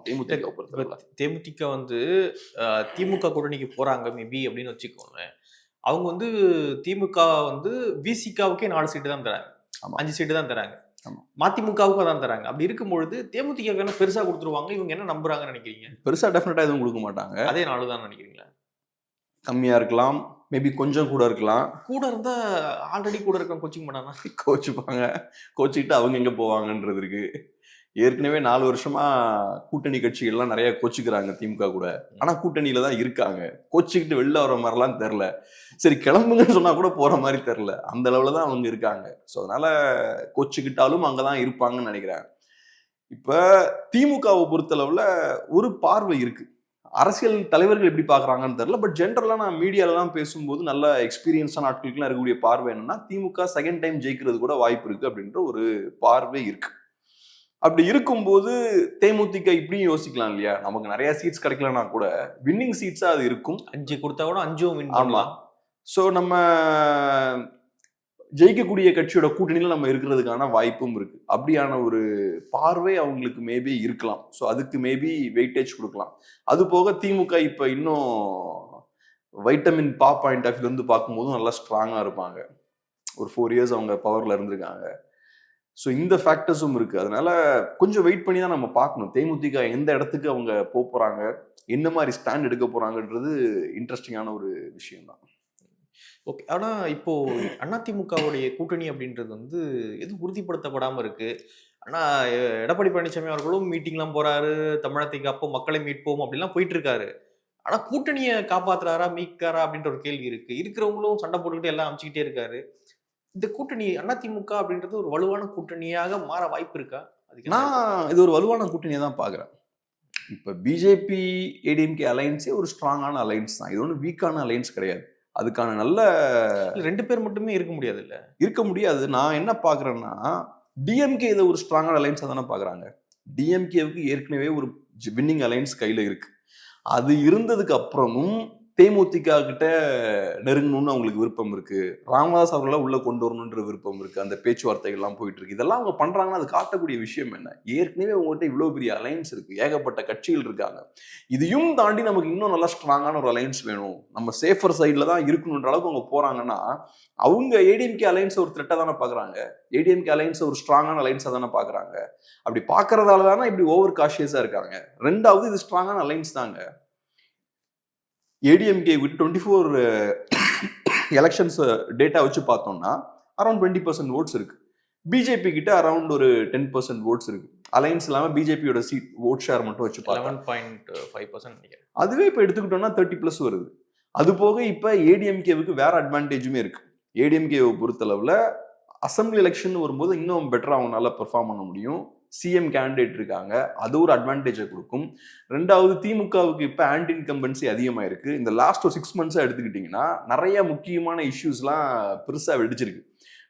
தேமுதிக வந்து திமுக கூட்டணிக்கு போறாங்க மேபி அப்படின்னு வச்சுக்கோங்க. அவங்க வந்து திமுக வந்து விசிகாவுக்கே 4 சீட்டு தான் தராங்க, 5 சீட்டு தான் தராங்க, மதிமுகவுக்கு தான் தராங்க. அப்படி இருக்கும்பொழுது தேமுதிக பெருசா கொடுத்துருவாங்க. இவங்க என்ன நம்புறாங்கன்னு நினைக்கிறீங்க? பெருசா டெஃபினட்டா எதுவும் கொடுக்க மாட்டாங்க. அதே 4 தான் நினைக்கிறீங்களா? கம்மியா இருக்கலாம், மேபி கொஞ்சம் கூட இருக்கலாம். கூட இருந்தா ஆல்ரெடி கூட இருக்க கோச்சிங் பண்ணானா கோச்சுப்பாங்க. கோச்சிக்கிட்டு அவங்க எங்க போவாங்கன்றது இருக்கு. ஏற்கனவே 4 வருஷமா கூட்டணி கட்சிகள்லாம் நிறைய கோச்சிக்கிறாங்க திமுக கூட. ஆனா கூட்டணியில தான் இருக்காங்க. கோச்சிக்கிட்டு வெளில வர மாதிரிலாம் தெரில. சரி கிளம்புங்கன்னு சொன்னா கூட போற மாதிரி தெரில. அந்த அளவுல தான் அவங்க இருக்காங்க. ஸோ அதனால கோச்சிக்கிட்டாலும் அங்கதான் இருப்பாங்கன்னு நினைக்கிறேன். இப்ப திமுகவை பொறுத்தளவுல ஒரு பார்வை இருக்கு. அரசியல் தலைவர்கள் எப்படி பாக்குறாங்கன்னு தெரியல. பட் ஜென்ரலா நான் மீடியாலாம் பேசும்போது நல்ல எக்ஸ்பீரியன்ஸான ஆட்களுக்குலாம் இருக்கக்கூடிய பார்வை என்னன்னா திமுக செகண்ட் டைம் ஜெயிக்கிறது கூட வாய்ப்பு இருக்கு அப்படின்ற ஒரு பார்வை இருக்கு. அப்படி இருக்கும்போது தேமுதிக இப்படியும் யோசிக்கலாம் இல்லையா, நமக்கு நிறைய சீட்ஸ் கிடைக்கலன்னா கூட வின்னிங் சீட்ஸா அது இருக்கும். 5 கொடுத்தா கூட 5 வின். ஆமா. ஸோ நம்ம ஜெயிக்கக்கூடிய கட்சியோட கூட்டணியில நம்ம இருக்கிறதுக்கான வாய்ப்பும் இருக்கு. அப்படியான ஒரு பார்வை அவங்களுக்கு மேபி இருக்கலாம். ஸோ அதுக்கு மேபி வெயிட்டேஜ் கொடுக்கலாம். அது போக திமுக இப்ப இன்னும் வைட்டமின் பாயிண்ட் ஆஃப் வியூ வந்து பார்க்கும்போது நல்லா ஸ்ட்ராங்கா இருப்பாங்க. ஒரு 4 இயர்ஸ் அவங்க பவர்ல இருந்திருக்காங்க. ஸோ இந்த ஃபேக்டர்ஸும் இருக்கு. அதனால கொஞ்சம் வெயிட் பண்ணி தான் நம்ம பார்க்கணும் தேமுதிக எந்த இடத்துக்கு அவங்க போறாங்க, என்ன மாதிரி ஸ்டாண்ட் எடுக்க போறாங்கன்றது இன்ட்ரெஸ்டிங்கான ஒரு விஷயம் தான். ஓகே. ஆனா இப்போ அதிமுகவுடைய கூட்டணி அப்படின்றது வந்து எதுவும் உறுதிப்படுத்தப்படாம இருக்கு. ஆனா எடப்பாடி பழனிசாமி அவர்களும் மீட்டிங்லாம் போறாரு, தமிழகத்துக்கு அப்போ மக்களை மீட்போம் அப்படிலாம் போயிட்டு இருக்காரு. ஆனா கூட்டணியை காப்பாத்துறாரா மீட்காரா அப்படின்ற ஒரு கேள்வி இருக்கு. இருக்கிறவங்களும் சண்டை போட்டுக்கிட்டு எல்லாம் அமைச்சுக்கிட்டே இருக்காரு. இந்த கூட்டணி அதிமுக அப்படின்றது ஒரு வலுவான கூட்டணியாக மாற வாய்ப்பு இருக்கா? நான் இது ஒரு வலுவான கூட்டணியை தான் பாக்குறேன். இப்ப பிஜேபி ஏடிஎம்கே அலைன்ஸே ஒரு ஸ்ட்ராங்கான அலைன்ஸ் தான். இது ஒன்றும் வீக்கான அலைன்ஸ் கிடையாது. அதுக்கான நல்ல 2 பேர் மட்டுமே இருக்க முடியாது இல்ல, இருக்க முடியாது. நான் என்ன பாக்குறேன்னா டிஎம்கே இதை ஒரு ஸ்ட்ராங்கான அலைன்ஸா தானே பாக்குறாங்க. டிஎம்கேவுக்கு ஏற்கனவே ஒரு வின்னிங் அலைன்ஸ் கையில இருக்கு. அது இருந்ததுக்கு அப்புறமும் தேமுதிக கிட்ட நெருங்கணும்னு அவங்களுக்கு விருப்பம் இருக்கு. ராமதாஸ் அவர்களை உள்ள கொண்டு வரணுன்ற விருப்பம் இருக்கு. அந்த பேச்சுவார்த்தைகள் எல்லாம் போயிட்டு இருக்கு. இதெல்லாம் அவங்க பண்றாங்கன்னா அது காட்டக்கூடிய விஷயம் என்ன? ஏற்கனவே உங்கள்கிட்ட இவ்வளவு பெரிய அலைன்ஸ் இருக்கு, ஏகப்பட்ட கட்சிகள் இருக்காங்க. இதையும் தாண்டி நமக்கு இன்னும் நல்லா ஸ்ட்ராங்கான ஒரு அலைன்ஸ் வேணும், நம்ம சேஃபர் சைட்ல தான் இருக்கணுன்ற அளவுக்கு அவங்க போறாங்கன்னா அவங்க ஏடிஎம்கே அலைன்ஸ் ஒரு த்ரெட்டா தானே பாக்குறாங்க. ஏடிஎம்கே அலைன்ஸ் ஒரு ஸ்ட்ராங்கான அலைன்ஸா தானே பாக்குறாங்க. அப்படி பாக்குறதால தானே இப்படி ஓவர் காஷியஸா இருக்காங்க. ரெண்டாவது இது ஸ்ட்ராங்கான அலைன்ஸ் தாங்க. ஏடிஎம்கே 24 எலெக்ஷன்ஸ் டேட்டா வச்சு பார்த்தோம்னா அரௌண்ட் 20% ஓட்ஸ் இருக்கு. பிஜேபி கிட்ட அரௌண்ட் ஒரு 10% ஓட்ஸ் இருக்கு. அலைன்ஸ் இல்லாம பிஜேபியோட சீட் ஓட் ஷேர் மட்டும் வச்சு பார்த்தா 11.5% நினைக்கிறேன். அதுவே இப்ப எடுத்துக்கிட்டோம்னா 30+ வருது. அது போக இப்ப ஏடிஎம்கேவுக்கு வேற அட்வான்டேஜுமே இருக்கு. ஏடிஎம்கேவை பொறுத்தளவுல அசம்பிளி எலெக்ஷன் வரும்போது இன்னும் பெட்டரா அவங்களால பெர்ஃபார்ம் பண்ண முடியும். சிஎம் கேண்டிடேட் இருக்காங்க, அது ஒரு அட்வான்டேஜை கொடுக்கும். ரெண்டாவது, திமுகவுக்கு இப்ப ஆன்டி இன்கம்பன்சி அதிகமா இருக்கு. இந்த லாஸ்ட் ஒரு 6 months எடுத்துக்கிட்டீங்கன்னா நிறைய முக்கியமான இஷ்யூஸ்லாம் பெருசா வெடிச்சிருக்கு.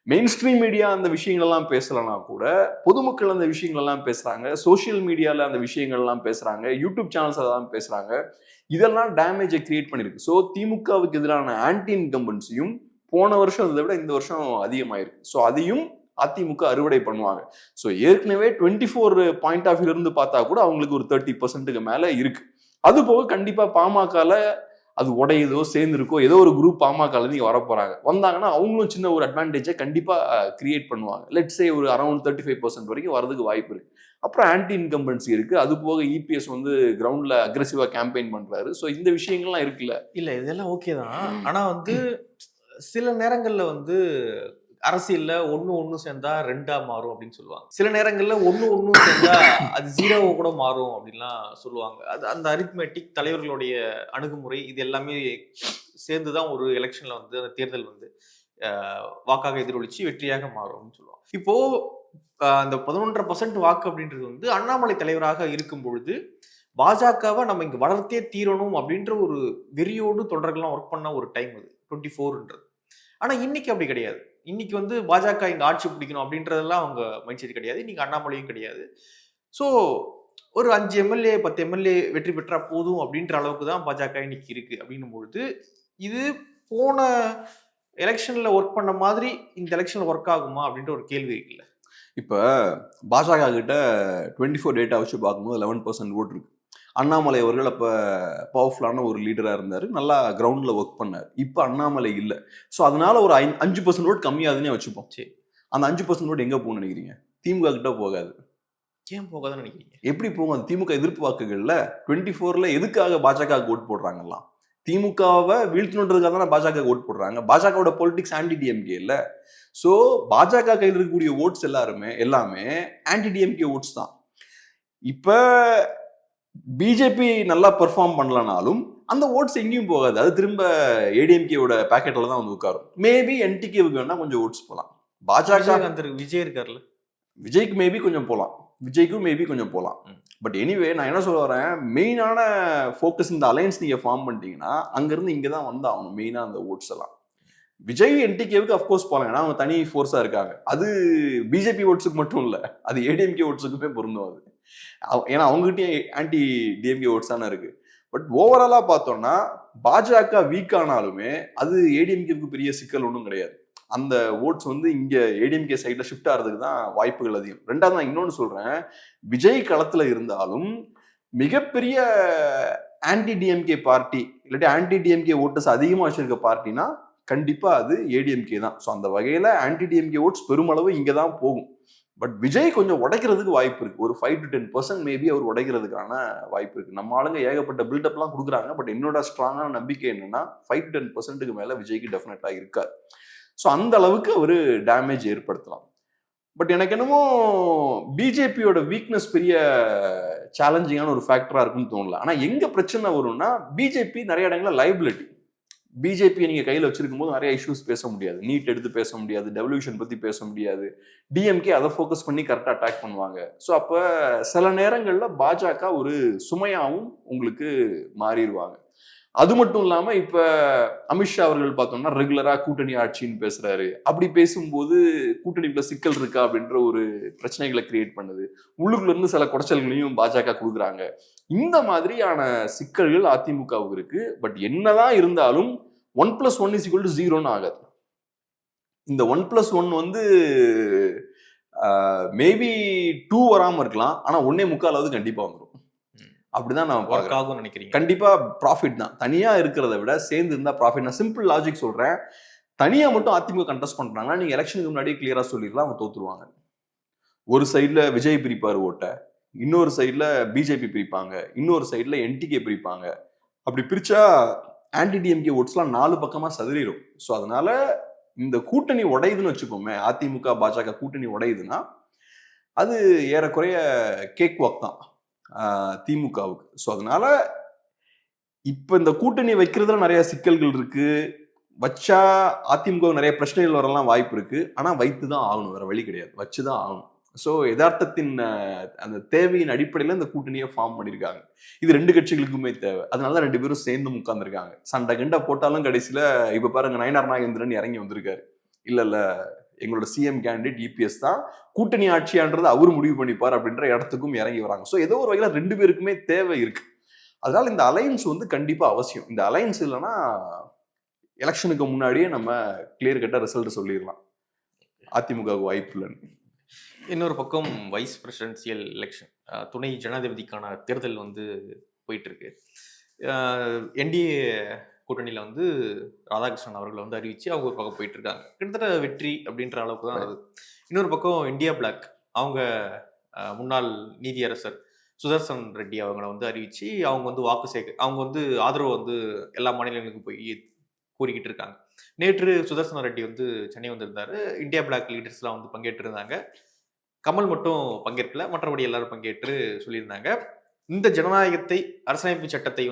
மெயின் ஸ்ட்ரீம் மீடியா அந்த விஷயங்கள்லாம் பேசலனா கூட பொதுமக்கள் அந்த விஷயங்கள்லாம் பேசுறாங்க, சோசியல் மீடியால அந்த விஷயங்கள்லாம் பேசுறாங்க, யூடியூப் சேனல்ஸ் அதெல்லாம் பேசுறாங்க. இதெல்லாம் டேமேஜை கிரியேட் பண்ணிருக்கு. ஸோ திமுகவுக்கு எதிரான ஆன்டி இன்கம்பன்சியும் போன வருஷம் அதை விட இந்த வருஷம் அதிகமாயிருக்கு. ஸோ அதையும் அதிமுக அறுவடை பண்ணுவாங்க. ஸோ ஏற்கனவே 24 பாயிண்ட் ஆஃப் வியூல இருந்து பார்த்தா கூட அவங்களுக்கு ஒரு 30% மேல இருக்கு. அது போக கண்டிப்பா பாமகல அது உடையதோ சேர்ந்துருக்கோ ஏதோ ஒரு குரூப் பாமகல நீங்க வர போறாங்க. வந்தாங்கன்னா அவங்களும் சின்ன ஒரு அட்வான்டேஜை கண்டிப்பா கிரியேட் பண்ணுவாங்க. லெட்ஸ் சே ஒரு அரௌண்ட் 35% வரைக்கும் வரதுக்கு வாய்ப்பு இருக்கு. அப்புறம் ஆன்டி இன்கம்பன்சி இருக்கு. அது போக இபிஎஸ் வந்து கிரவுண்ட்ல அக்ரெசிவா கேம்பெயின் பண்றாரு. ஸோ இந்த விஷயங்கள்லாம் இருக்குல்ல. இல்ல இதெல்லாம் ஓகே தான். ஆனா வந்து சில நேரங்கள்ல வந்து அரசியல்ல ஒண்ணு சேர்ந்தா 2ஆ மாறும் அப்படின்னு சொல்லுவாங்க. சில நேரங்கள்ல ஒண்ணு சேர்ந்தா அது 0 கூட மாறும் அப்படின்லாம் சொல்லுவாங்க. அது அந்த அரித்மெட்டிக் தலைவர்களுடைய அணுகுமுறை இது எல்லாமே சேர்ந்துதான் ஒரு எலெக்ஷன்ல வந்து அந்த தேர்தல் வந்து வாக்காக எதிரொலிச்சு வெற்றியாக மாறும் அப்படின்னு சொல்லுவாங்க. இப்போ அந்த 11.5% வாக்கு அப்படின்றது வந்து அண்ணாமலை தலைவராக இருக்கும் பொழுது பாஜகவை நம்ம இங்க வளர்த்தே தீரணும் அப்படின்ற ஒரு வெறியோடு தொண்டர்கள்லாம் ஒர்க் பண்ண ஒரு டைம் அது 24ன்றது. ஆனா இன்னைக்கு அப்படி கிடையாது. இன்னைக்கு வந்து பாஜக இங்க ஆட்சி பிடிக்கணும் அப்படின்றதெல்லாம் அவங்க மைண்ட் செட் கிடையாது. இன்னைக்கு அண்ணாமலையும் கிடையாது. ஸோ ஒரு 5 எம்எல்ஏ 10 எம்எல்ஏ வெற்றி பெற்றா போதும் அப்படின்ற அளவுக்கு தான் பாஜக இன்னைக்கு இருக்கு அப்படின்னும் பொழுது இது போன எலெக்ஷன்ல ஒர்க் பண்ண மாதிரி இந்த எலெக்ஷன்ல ஒர்க் ஆகுமா அப்படின்ற ஒரு கேள்வி இருக்குல்ல. இப்ப பாஜக கிட்ட 24 டேட்டா வச்சு பார்க்கும்போது 11% ஓட்டு இருக்கு. அண்ணாமலை அவர்கள் அப்ப பவர்ஃபுல்லான ஒரு லீடரா இருந்தாரு, நல்லா கிரவுண்ட்ல ஒர்க் பண்ணாரு. இப்ப அண்ணாமலை இல்ல. ஸோ அதனால ஒரு 5% ஓட்டு கம்மியாதுன்னே வச்சுப்போம். சரி, அந்த 5% ஓட்டு எங்க போகணும்னு நினைக்கிறீங்க? திமுக கிட்ட போகாது. ஏன் போகாதுன்னு நினைக்கிறீங்க? எப்படி போகும்? அது திமுக எதிர்ப்பு வாக்குகள்ல 24ல எதுக்காக பாஜக ஓட்டு போடுறாங்கலாம்? திமுகவை வீழ்த்தணுன்றதுக்காக தான் பாஜக ஓட்டு போடுறாங்க. பாஜகவோட பொலிட்டிக்ஸ் ஆன்டி டிஎம்கே இல்ல. ஸோ பாஜக கையில் இருக்கக்கூடிய ஓட்ஸ் எல்லாமே ஆன்டி டிஎம்கே ஓட்ஸ் தான். இப்ப பிஜேபி நல்லா பெர்ஃபார்ம் பண்ணலனாலும் அந்த ஓட்ஸ் எங்கேயும் போகாது. அது திரும்ப ஏடிஎம்கேவோட பாக்கெட்ல தான் வந்து உட்காரும். மேபி என்டிகேவுக்கு வேணா கொஞ்சம் ஓட்ஸ் போலாம். பாஜக விஜய் இருக்காருல்ல, விஜய்க்கு மேபி கொஞ்சம் போலாம், விஜய்க்கும் மேபி கொஞ்சம் போலாம். பட் எனிவே நான் என்ன சொல்ல வரேன், மெயினான ஃபோக்கஸ் இந்த அலையன்ஸ் நீங்க ஃபார்ம் பண்ணிட்டீங்கன்னா அங்கிருந்து இங்க தான் வந்து ஆகணும் மெயினா அந்த ஓட்ஸ் எல்லாம். விஜய் என்டிகேவுக்கு அஃப்கோர்ஸ் போலாம், ஏன்னா அவங்க தனி ஃபோர்ஸா இருக்காங்க. அது பிஜேபி ஓட்ஸுக்கு மட்டும் இல்ல, அது ஏடிஎம்கே ஓட்ஸுக்குமே பொருந்தும். அது ஏன்னா அவங்ககிட்டயும் ஆன்டி டிஎம்கே ஓட்ஸ் தானே இருக்கு. பட் ஓவராலா பார்த்தோம்னா பாஜக வீக் ஆனாலுமே அது ஏடிஎம்கேவுக்கு பெரிய சிக்கல் ஒன்றும் கிடையாது. அந்த ஓட்ஸ் வந்து இங்க ஏடிஎம்கே சைட்ல ஷிஃப்ட் ஆகிறதுக்கு தான் வாய்ப்புகள் அதிகம். ரெண்டாவது நான் இன்னொன்னு சொல்றேன், விஜய் களத்துல இருந்தாலும் மிகப்பெரிய ஆன்டி டிஎம்கே பார்ட்டி இல்லாட்டி ஆன்டி டிஎம்கே ஓட்டர்ஸ் அதிகமா வச்சிருக்க பார்ட்டினா கண்டிப்பா அது ஏடிஎம்கே தான். ஸோ அந்த வகையில ஆன்டி டிஎம்கே ஓட்ஸ் பெருமளவு இங்க தான் போகும். பட் விஜய் கொஞ்சம் உடைக்கிறதுக்கு வாய்ப்பு இருக்கு. ஒரு 5 to 10% மேபி அவர் உடைக்கிறதுக்கான வாய்ப்பு இருக்கு. நம்ம ஆளுங்க ஏகப்பட்ட பில்டப்லாம் கொடுக்குறாங்க. பட் என்னோட ஸ்ட்ராங்கான நம்பிக்கை என்னன்னா 5 to 10%க்கு மேல விஜய்க்கு டெஃபினட்டா இருக்காது. ஸோ அந்த அளவுக்கு அவரு டேமேஜ் ஏற்படுத்தலாம். பட் எனக்கு என்னமோ பிஜேபியோட வீக்னஸ் பெரிய சேலஞ்சிங்கான ஒரு ஃபேக்டரா இருக்குன்னு தோணல. ஆனா எங்க பிரச்சனை வரும்னா பிஜேபி நிறைய இடங்கள்ல லைபிலிட்டி. பிஜேபி நீங்க கையில வச்சிருக்கும் போது நிறைய இஷ்யூஸ் பேச முடியாது. நீட் எடுத்து பேச முடியாது, டெவல்யூஷன் பத்தி பேச முடியாது. டிஎம்கே அதை ஃபோக்கஸ் பண்ணி கரெக்டா அட்டாக் பண்ணுவாங்க. ஸோ அப்ப சில நேரங்கள்ல பாஜக ஒரு சுமையாவும் உங்களுக்கு மாறிடுவாங்க. அது மட்டும் இல்லாம இப்ப அமித்ஷா அவர்கள் பார்த்தோம்னா ரெகுலரா கூட்டணி ஆட்சின்னு பேசுறாரு. அப்படி பேசும்போது கூட்டணிக்குள்ள சிக்கல் இருக்கா அப்படின்ற ஒரு பிரச்சனைகளை கிரியேட் பண்ணுது. உள்ளுக்குள்ள இருந்து சில குடைச்சல்களையும் பாஜக கொடுக்குறாங்க. இந்த மாதிரியான சிக்கல்கள் அதிமுகவுக்கு இருக்கு. பட் என்னதான் இருந்தாலும் 1+1 = 0 ஆகாது. இந்த 1+1 வந்து மேபி 2 வராம இருக்கலாம், ஆனா 1.25 கண்டிப்பா வந்துடும். அப்படிதான் நான் பார்க்கணும் நினைக்கிறேன். கண்டிப்பா ப்ராஃபிட் தான். தனியா இருக்கிறத விட சேர்ந்து இருந்தா ப்ராஃபிட். நான் சிம்பிள் லாஜிக் சொல்றேன். தனியா மட்டும் அதிமுக கண்டெஸ்ட் பண்றாங்கன்னா நீங்க எலெக்ஷனுக்கு முன்னாடியே கிளியரா சொல்லிடலாம், அவங்க தோத்துருவாங்க. ஒரு சைட்ல விஜய் பிரிப்பாரு ஓட்ட, இன்னொரு சைட்ல பிஜேபி பிரிப்பாங்க, இன்னொரு சைட்ல என்டிகே பிரிப்பாங்க. அப்படி பிரிச்சா ஆன்டி டிஎம்கே ஓட்ஸ்லாம் 4 பக்கமா சதுரிடும். ஸோ அதனால இந்த கூட்டணி உடையுதுன்னு வச்சுக்கோமே, அதிமுக பாஜக கூட்டணி உடையுதுன்னா அது ஏறக்குறைய கேக் வாக் தான் திமுகவுக்கு. ஸோ அதனால இப்ப இந்த கூட்டணி வைக்கிறதுல நிறைய சிக்கல்கள் இருக்கு. வச்சா அதிமுக நிறைய பிரச்சனைகள் வரலாம் வாய்ப்பு இருக்கு. ஆனா வைத்து தான் ஆகணும், வேற வழி கிடையாது, வச்சுதான் ஆகணும். ஸோ யதார்த்தத்தின் அந்த தேவையின் அடிப்படையில இந்த கூட்டணியை ஃபார்ம் பண்ணியிருக்காங்க. இது ரெண்டு கட்சிகளுக்குமே தேவை. அதனால ரெண்டு பேரும் சேர்ந்து உட்கார்ந்துருக்காங்க. சண்டை கண்டா போட்டாலும் கடைசியில இப்ப பாருங்க நயனார் நாகேந்திரன் இறங்கி வந்திருக்காரு. இல்ல எங்களோட சிஎம் கேண்டிடேட் இபிஎஸ் தான், கூட்டணி ஆட்சியான்றது அவரு முடிவு பண்ணிப்பார் அப்படின்ற இடத்துக்கும் இறங்கி வராங்க. ஸோ ஏதோ ஒரு வகையில ரெண்டு பேருக்குமே தேவை இருக்கு. அதனால இந்த அலையன்ஸ் கண்டிப்பா அவசியம். இந்த அலையன்ஸ் இல்லைன்னா எலெக்ஷனுக்கு முன்னாடியே நம்ம கிளியர் கட்டா ரிசல்ட் சொல்லிடலாம். அதிமுகவுக்கு வாய்ப்பு இல்லைன்னு. இன்னொரு பக்கம் வைஸ் பிரசிடென்சியல் எலெக்ஷன், துணை ஜனாதிபதிக்கான தேர்தல் போயிட்டு இருக்கு. என்டிஏ கூட்டணியில ராதாகிருஷ்ணன் அவர்களை அறிவிச்சு அவங்க ஒரு பக்கம் போயிட்டு இருக்காங்க. கிட்டத்தட்ட வெற்றி அப்படின்ற அளவுக்கு தான் வருது. இன்னொரு பக்கம் இந்தியா பிளாக் அவங்க முன்னாள் நீதியரசர் சுதர்சன் ரெட்டி அவங்களை அறிவிச்சு அவங்க வாக்கு சேர்க்க அவங்க ஆதரவு எல்லா மாநிலங்களுக்கும் போய் கூறிக்கிட்டு இருக்காங்க. நேற்று சுதர்சன ரெட்டி சென்னை வந்திருந்தாரு. இந்தியா பிளாக் லீடர்ஸ்லாம் பங்கேற்று இருந்தாங்க. கமல் மட்டும் பங்கேற்கல, மற்றபடி எல்லாரும் பங்கேற்று சொல்லியிருந்தாங்க. இந்த ஜனநாயகத்தை, அரசியலமைப்பு சட்டத்தை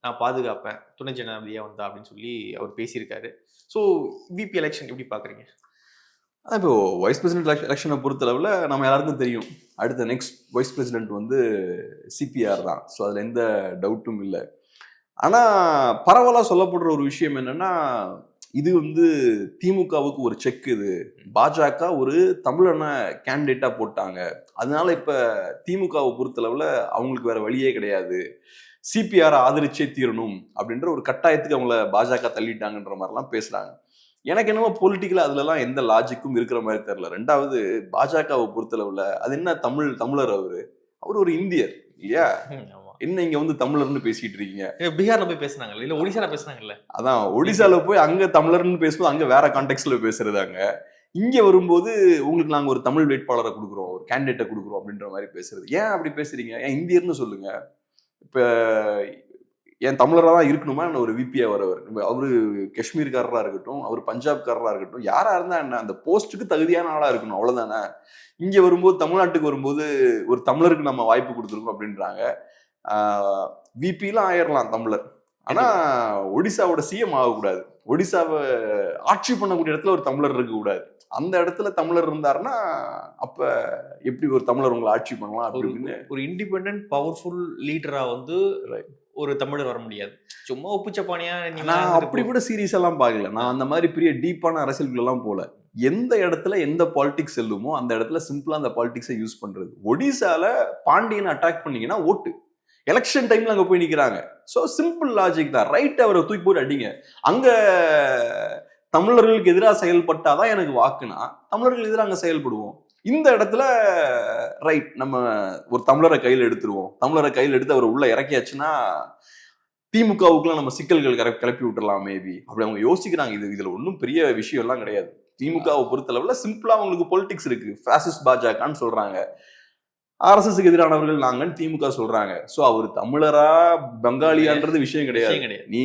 நான் பாதுகாப்பேன் துணை ஜனாதிபதியா அப்படின்னு சொல்லி அவர் பேசியிருக்காரு. ஸோ விபி எலெக்ஷன் எப்படி பாக்குறீங்க? இப்போ வைஸ் பிரசிடென்ட் எலெக்ஷனை பொறுத்தளவில் நம்ம எல்லாருக்கும் தெரியும், அடுத்த நெக்ஸ்ட் வைஸ் பிரசிடென்ட் சிபிஆர் தான். ஸோ அதில் எந்த டவுட்டும் இல்லை. ஆனால் பரவலாக சொல்லப்படுற ஒரு விஷயம் என்னன்னா, இது திமுகவுக்கு ஒரு செக். இது பாஜக ஒரு தமிழனை கேண்டிடேட்டா போட்டாங்க, அதனால இப்ப திமுகவை பொறுத்தளவுல அவங்களுக்கு வேற வழியே கிடையாது, சிபிஆர் ஆதரிச்சே தீரணும் அப்படின்ற ஒரு கட்டாயத்துக்கு அவங்கள பாஜக தள்ளிட்டாங்கன்ற மாதிரிலாம் பேசுறாங்க. எனக்கு என்னமோ பொலிட்டிக்கலா அதுலலாம் எந்த லாஜிக்கும் இருக்கிற மாதிரி தெரியல. ரெண்டாவது, பாஜகவை பொறுத்தளவுல அது என்ன தமிழர், அவர் ஒரு இந்தியர் இல்லையா? என்ன இங்க தமிழர்னு பேசிட்டு இருக்கீங்க? பீகார்ல போய் பேசினாங்க இல்ல, ஒடிசால பேசினாங்கல்ல. அதான் ஒடிசால போய் அங்க தமிழர்னு பேசும்போது அங்க வேற கான்டெக்ட்ல பேசுறதாங்க. இங்க வரும்போது உங்களுக்கு நாங்க ஒரு தமிழ் வேட்பாளரை கொடுக்குறோம், ஒரு கேண்டிடேட்டை கொடுக்குறோம் அப்படின்ற மாதிரி பேசுறது. ஏன் அப்படி பேசுறீங்க? ஏன் இந்தியர்னு சொல்லுங்க. இப்ப என் தமிழரா தான் இருக்கணுமா என்ன ஒரு விபியா வரவர்? அவரு காஷ்மீர்காரரா இருக்கட்டும், அவர் பஞ்சாப்காரரா இருக்கட்டும், யாரா இருந்தா என்ன, அந்த போஸ்ட்டுக்கு தகுதியான ஆளா இருக்கணும், அவ்வளவுதானே. இங்க வரும்போது, தமிழ்நாட்டுக்கு வரும்போது ஒரு தமிழருக்கு நம்ம வாய்ப்பு கொடுத்துருக்கோம் அப்படின்றாங்க. விபிலாம் ஆயிரலாம் தமிழர், ஆனா ஒடிசாவோட சிஎம் ஆகக்கூடாது, ஒடிசாவை ஆட்சி பண்ணக்கூடிய இடத்துல ஒரு தமிழர் இருக்க கூடாது. அந்த இடத்துல தமிழர் இருந்தாருன்னா அப்ப எப்படி ஒரு தமிழர் உங்களை ஆட்சி பண்ணலாம் அப்படின்னு ஒரு இண்டிபெண்டன்ட் பவர்ஃபுல் லீடரா ஒரு தமிழர் வர முடியாது. சும்மா ஒப்புச்சப்பானியா நான் அப்படி கூட சீரியஸ் எல்லாம் பார்க்கல. நான் அந்த மாதிரி பெரிய டீப்பான அரசியல்கள் எல்லாம் போல. எந்த இடத்துல எந்த பாலிடிக்ஸ் செல்லுமோ அந்த இடத்துல சிம்பிளா அந்த பாலிடிக்ஸை யூஸ் பண்றது. ஒடிசால பாண்டியனை அட்டாக் பண்ணீங்கன்னா ஓட்டு, எலெக்ஷன் டைம்ல அங்க போய் நிக்கிறாங்க. சோ சிம்பிள் லாஜிக் தான். ரைட், அவரை தூக்கி போட்டு அடிங்க. அங்க தமிழர்களுக்கு எதிராக செயல்பட்டாதான் எனக்கு வாக்குனா தமிழர்களுக்கு எதிராக அங்க செயல்படுவோம். இந்த இடத்துல ரைட், நம்ம ஒரு தமிழரை கையில் எடுத்துருவோம், தமிழரை கையில் எடுத்து அவர் உள்ள இறக்கியாச்சுன்னா திமுகவுக்குலாம் நம்ம சிக்கல்கள் கிளப்பி விட்டுறலாம் மேபி அப்படி அவங்க யோசிக்கிறாங்க. இதுல ஒன்றும் பெரிய விஷயம் எல்லாம் கிடையாது. திமுகவை பொறுத்தளவுல சிம்பிளா அவங்களுக்கு பொலிட்டிக்ஸ் இருக்கு. பாசிஸ்ட் பாஜகன்னு சொல்றாங்க, ஆர்எஸ்எஸ்க்கு எதிரானவர்கள் நாங்கன்னு திமுக சொல்றாங்க. சோ அவர் தமிழரா பெங்காலியான்றது விஷயம் கிடையாது. நீ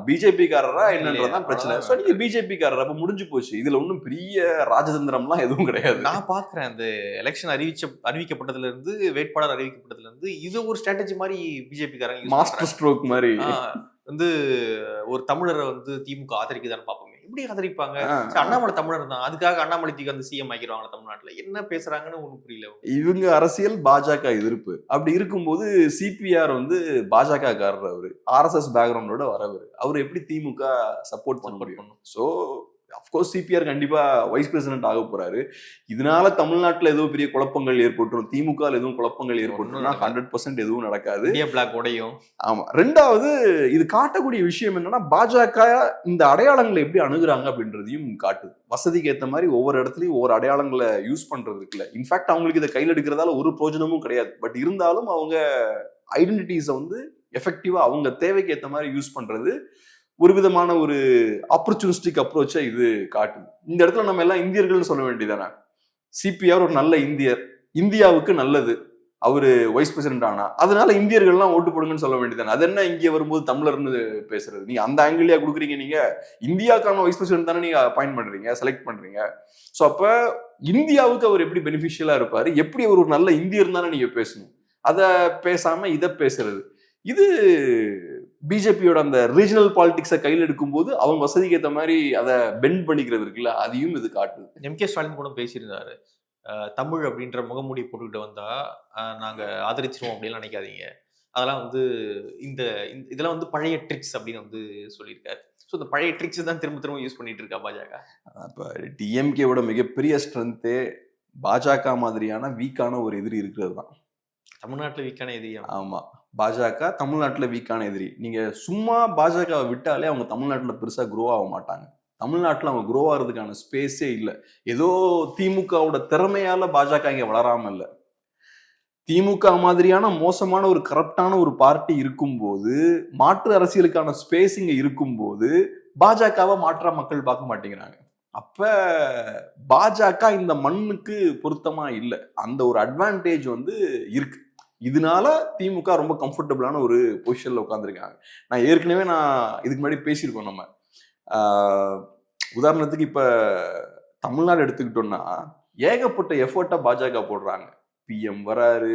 பிஜேபி காரரா என்னன்றதான் பிரச்சனை. சோ நீங்க பிஜேபி காரரா, அப்ப முடிஞ்சு போச்சு. இதுல ஒன்றும் பெரிய ராஜதந்திரம்லாம் எதுவும் கிடையாது. நான் பாக்குறேன், அந்த எலெக்ஷன் அறிவிக்கப்பட்டதுல இருந்து, வேட்பாளர் அறிவிக்கப்பட்டதுல இருந்து இது ஒரு ஸ்ட்ராட்டஜி மாதிரி பிஜேபி காரங்க மாஸ்டர் ஸ்ட்ரோக் மாதிரி ஒரு தமிழரை திமுக ஆதரிக்குதான்னு பாப்போமே. எப்படி ஆதரிப்பாங்க? அண்ணாமலை தமிழர் தான், அதுக்காக அண்ணாமலை தூக்கி சிஎம் ஆக்கிடுவாங்க தமிழ்நாட்டுல. என்ன பேசுறாங்கன்னு ஒண்ணும் புரியல. இவங்க அரசியல் பாஜக எதிர்ப்பு. அப்படி இருக்கும்போது சிபிஆர் பாஜக காரர், அவரு ஆர்எஸ்எஸ் பேக்ரவுண்டோட வரவர், அவரு எப்படி திமுக சப்போர்ட் பண்ண முடியும்? சோ அப்கோர்ஸ் சிபிஆர் கண்டிப்பா வைஸ் பிரசிடென்ட் ஆக போறாரு. இதனால தமிழ்நாட்டுல ஏதோ பெரிய குழப்பங்கள் ஏற்பட்டுரும், திமுக எதுவும் குழப்பங்கள் ஏற்பட்டுரும்னா 100% எதுவும் நடக்காது. ஆமா. ரெண்டாவது, இது காட்டக்கூடிய விஷயம் என்னன்னா, பாஜக இந்த அடையாளங்களை எப்படி அணுகுறாங்க அப்படின்றதையும் காட்டுது. வசதிக்கு ஏற்ற மாதிரி ஒவ்வொரு இடத்துலயும் ஒவ்வொரு அடையாளங்களை யூஸ் பண்றது இருக்குல்ல. இன்ஃபேக்ட் அவங்களுக்கு இதை கையில் எடுக்கிறதால ஒரு பிரோஜனமும் கிடையாது. பட் இருந்தாலும் அவங்க ஐடென்டிட்டிஸை எஃபெக்டிவா அவங்க தேவைக்கு ஏற்ற மாதிரி யூஸ் பண்றது ஒரு விதமான ஒரு ஆப்பர்ச்சுனிஸ்டிக் அப்ரோச்சை இது காட்டுது. இந்த இடத்துல நம்ம எல்லாம் இந்தியர்கள்னு சொல்ல வேண்டியதானே. சிபிஆர் ஒரு நல்ல இந்தியர், இந்தியாவுக்கு நல்லது, அவரு வைஸ் பிரசிடென்ட் ஆனா அதனால இந்தியர்கள்லாம் ஓட்டு போடுங்கன்னு சொல்ல வேண்டியதானே. அது என்ன இங்கே வரும்போது தமிழர்னு பேசுறது? நீங்க அந்த ஆங்கிளியா கொடுக்குறீங்க. நீங்க இந்தியாக்கான வைஸ் பிரசிடென்ட் தானே நீங்க அப்பாயிண்ட் பண்றீங்க, செலக்ட் பண்றீங்க. ஸோ அப்ப இந்தியாவுக்கு அவர் எப்படி பெனிஃபிஷியலா இருப்பாரு, எப்படி அவர் ஒரு நல்ல இந்தியர் தானே நீங்க பேசணும். அதை பேசாம இதை பேசுறது, இது பிஜேபியோட அந்த ரீஜனல் பாலிடிக்ஸை கையில் எடுக்கும் போது அவங்க வசதிக்கு ஏற்ற மாதிரி அதை பெண்ட் பண்ணிக்கிறது இருக்குல்ல, அதையும் இது காட்டுது. எம்.கே. ஸ்டாலின் கூட பேசியிருந்தாரு, தமிழ் அப்படின்ற முகமூடி போட்டுக்கிட்டு வந்தா நாங்க ஆதரிச்சிருவோம் அப்படின்னு நினைக்காதீங்க, அதெல்லாம் வந்து இந்த இதெல்லாம் வந்து பழைய ட்ரிக்ஸ் அப்படின்னு வந்து சொல்லியிருக்காரு. ஸோ இந்த பழைய ட்ரிக்ஸ் தான் திரும்ப திரும்ப யூஸ் பண்ணிட்டு இருக்கா பாஜக. இப்போ டிஎம்கேவோட மிகப்பெரிய ஸ்ட்ரென்த்தே பாஜக மாதிரியான வீக்கான ஒரு எதிரி இருக்கிறது தான். தமிழ்நாட்டில் வீக்கான எதிரி. ஆமா, பாஜக தமிழ்நாட்டில் வீக்கான எதிரி. நீங்க சும்மா பாஜகவை விட்டாலே அவங்க தமிழ்நாட்டில் பெருசா குரோ ஆக மாட்டாங்க. தமிழ்நாட்டில் அவங்க குரோ ஆகிறதுக்கான ஸ்பேஸே இல்லை. ஏதோ திமுகவோட திறமையால பாஜக இங்க வளராம இல்லை. திமுக மாதிரியான மோசமான ஒரு கரப்டான ஒரு பார்ட்டி இருக்கும்போது, மாற்று அரசியலுக்கான ஸ்பேஸ் இங்க இருக்கும்போது பாஜகவை மாற்றா மக்கள் பார்க்க மாட்டேங்கிறாங்க. அப்ப பாஜக இந்த மண்ணுக்கு பொருத்தமா இல்லை. அந்த ஒரு அட்வான்டேஜ் வந்து இருக்கு. இதனால திமுக ரொம்ப கம்ஃபர்டபுளான ஒரு பொசிஷன்ல உட்காந்துருக்காங்க. நான் ஏற்கனவே இதுக்கு முன்னாடி பேசியிருக்கோம். நம்ம உதாரணத்துக்கு இப்ப தமிழ்நாடு எடுத்துக்கிட்டோம்னா ஏகப்பட்ட எஃபர்ட்டா பாஜக போடுறாங்க. பிஎம் வராரு,